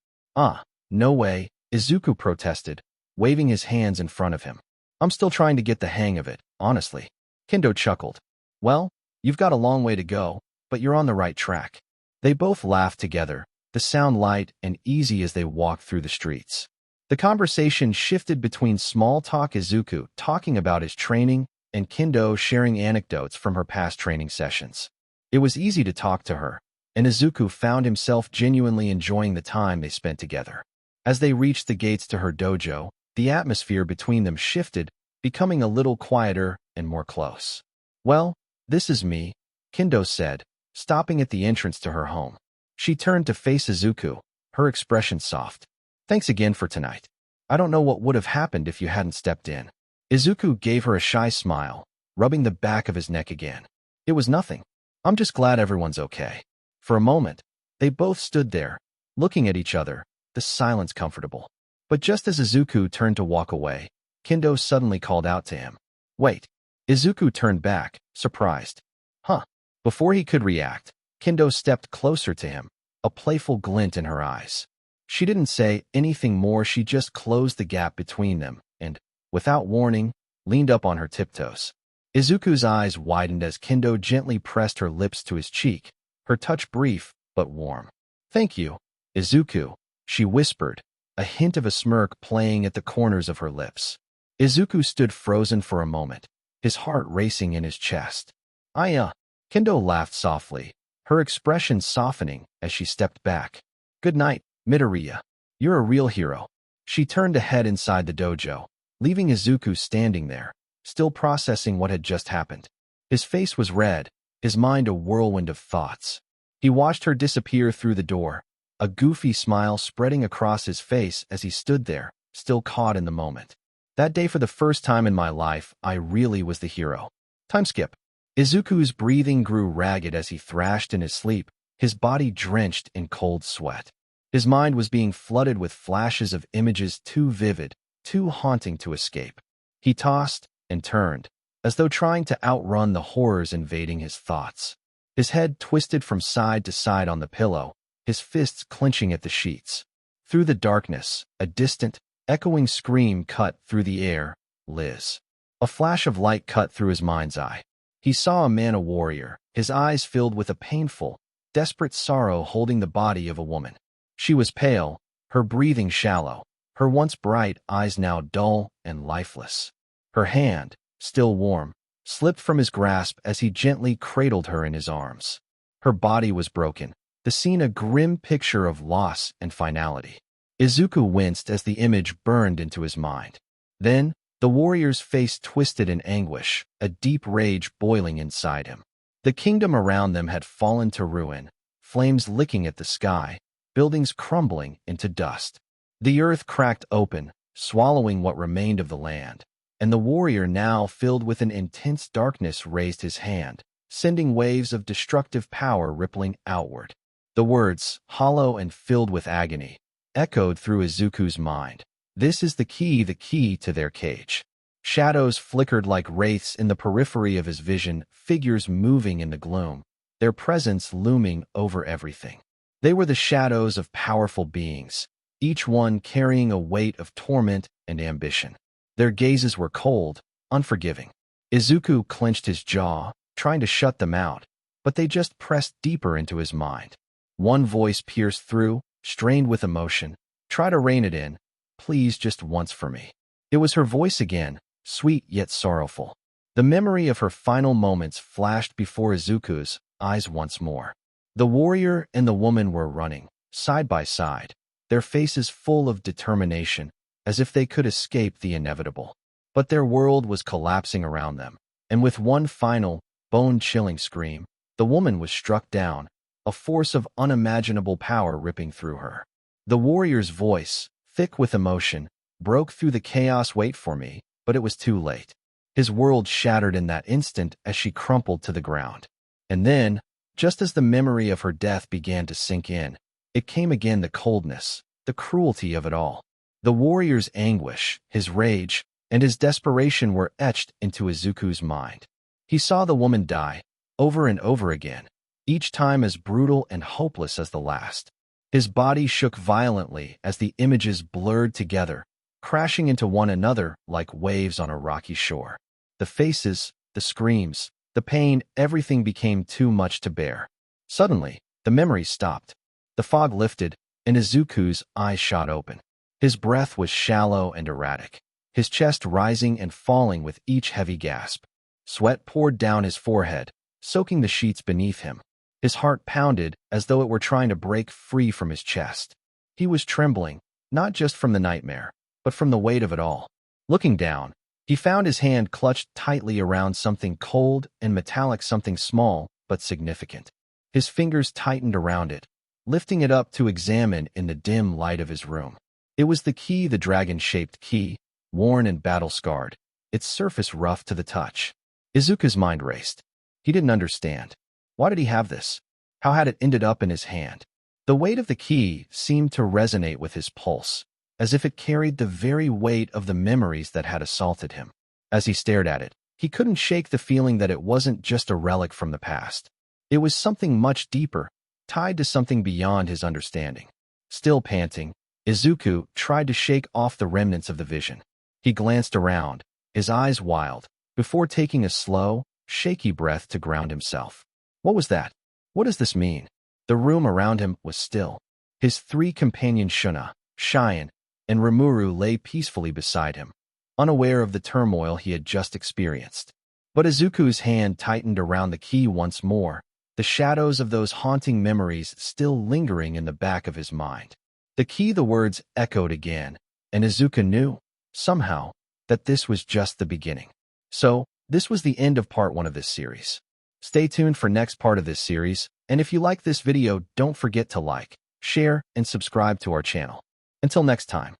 S1: No way, Izuku protested, waving his hands in front of him. I'm still trying to get the hang of it, honestly. Kendo chuckled. Well, you've got a long way to go, but you're on the right track. They both laughed together, the sound light and easy as they walked through the streets. The conversation shifted between small talk, Izuku talking about his training and Kendo sharing anecdotes from her past training sessions. It was easy to talk to her, and Izuku found himself genuinely enjoying the time they spent together. As they reached the gates to her dojo, the atmosphere between them shifted, becoming a little quieter and more close. Well, this is me, Kendo said, stopping at the entrance to her home. She turned to face Izuku, her expression soft. Thanks again for tonight. I don't know what would have happened if you hadn't stepped in. Izuku gave her a shy smile, rubbing the back of his neck again. It was nothing. I'm just glad everyone's okay. For a moment, they both stood there, looking at each other, the silence comfortable. But just as Izuku turned to walk away, Kendo suddenly called out to him. Wait. Izuku turned back, surprised. Huh. Before he could react, Kendo stepped closer to him, a playful glint in her eyes. She didn't say anything more, she just closed the gap between them and, without warning, leaned up on her tiptoes. Izuku's eyes widened as Kendo gently pressed her lips to his cheek, her touch brief but warm. Thank you, Izuku, she whispered, a hint of a smirk playing at the corners of her lips. Izuku stood frozen for a moment, his heart racing in his chest. Kendo laughed softly, her expression softening as she stepped back. Good night, Midoriya. You're a real hero. She turned to head inside the dojo, leaving Izuku standing there, still processing what had just happened. His face was red, his mind a whirlwind of thoughts. He watched her disappear through the door, a goofy smile spreading across his face as he stood there, still caught in the moment. That day, for the first time in my life, I really was the hero. Time skip. Izuku's breathing grew ragged as he thrashed in his sleep, his body drenched in cold sweat. His mind was being flooded with flashes of images too vivid, too haunting to escape. He tossed and turned, as though trying to outrun the horrors invading his thoughts. His head twisted from side to side on the pillow, his fists clenching at the sheets. Through the darkness, a distant, echoing scream cut through the air. Liz. A flash of light cut through his mind's eye. He saw a man, a warrior, his eyes filled with a painful, desperate sorrow, holding the body of a woman. She was pale, her breathing shallow, her once bright eyes now dull and lifeless. Her hand, still warm, slipped from his grasp as he gently cradled her in his arms. Her body was broken, the scene a grim picture of loss and finality. Izuku winced as the image burned into his mind. Then, the warrior's face twisted in anguish, a deep rage boiling inside him. The kingdom around them had fallen to ruin, flames licking at the sky, buildings crumbling into dust. The earth cracked open, swallowing what remained of the land, and the warrior, now filled with an intense darkness, raised his hand, sending waves of destructive power rippling outward. The words, hollow and filled with agony, echoed through Izuku's mind. This is the key to their cage. Shadows flickered like wraiths in the periphery of his vision, figures moving in the gloom, their presence looming over everything. They were the shadows of powerful beings, each one carrying a weight of torment and ambition. Their gazes were cold, unforgiving. Izuku clenched his jaw, trying to shut them out, but they just pressed deeper into his mind. One voice pierced through, strained with emotion. "Try to rein it in. Please, just once for me." It was her voice again, sweet yet sorrowful. The memory of her final moments flashed before Izuku's eyes once more. The warrior and the woman were running, side by side, their faces full of determination, as if they could escape the inevitable. But their world was collapsing around them, and with one final, bone-chilling scream, the woman was struck down, a force of unimaginable power ripping through her. The warrior's voice, thick with emotion, broke through the chaos. "Wait for me," but it was too late. His world shattered in that instant as she crumpled to the ground. And then, just as the memory of her death began to sink in, it came again, the coldness, the cruelty of it all. The warrior's anguish, his rage, and his desperation were etched into Izuku's mind. He saw the woman die, over and over again, each time as brutal and hopeless as the last. His body shook violently as the images blurred together, crashing into one another like waves on a rocky shore. The faces, the screams, the pain, everything became too much to bear. Suddenly, the memories stopped. The fog lifted, and Izuku's eyes shot open. His breath was shallow and erratic, his chest rising and falling with each heavy gasp. Sweat poured down his forehead, soaking the sheets beneath him. His heart pounded as though it were trying to break free from his chest. He was trembling, not just from the nightmare, but from the weight of it all. Looking down, he found his hand clutched tightly around something cold and metallic, something small but significant. His fingers tightened around it, lifting it up to examine in the dim light of his room. It was the key, the dragon-shaped key, worn and battle-scarred, its surface rough to the touch. Izuku's mind raced. He didn't understand. Why did he have this? How had it ended up in his hand? The weight of the key seemed to resonate with his pulse, as if it carried the very weight of the memories that had assaulted him. As he stared at it, he couldn't shake the feeling that it wasn't just a relic from the past. It was something much deeper, tied to something beyond his understanding. Still panting, Izuku tried to shake off the remnants of the vision. He glanced around, his eyes wild, before taking a slow, shaky breath to ground himself. What was that? What does this mean? The room around him was still. His three companions, Shuna, Cheyenne, and Rimuru, lay peacefully beside him, unaware of the turmoil he had just experienced. But Izuku's hand tightened around the key once more, the shadows of those haunting memories still lingering in the back of his mind. The key, the words echoed again, and Izuku knew, somehow, that this was just the beginning. So, this was the end of part 1 of this series. Stay tuned for next part of this series, and if you like this video, don't forget to like, share, and subscribe to our channel. Until next time.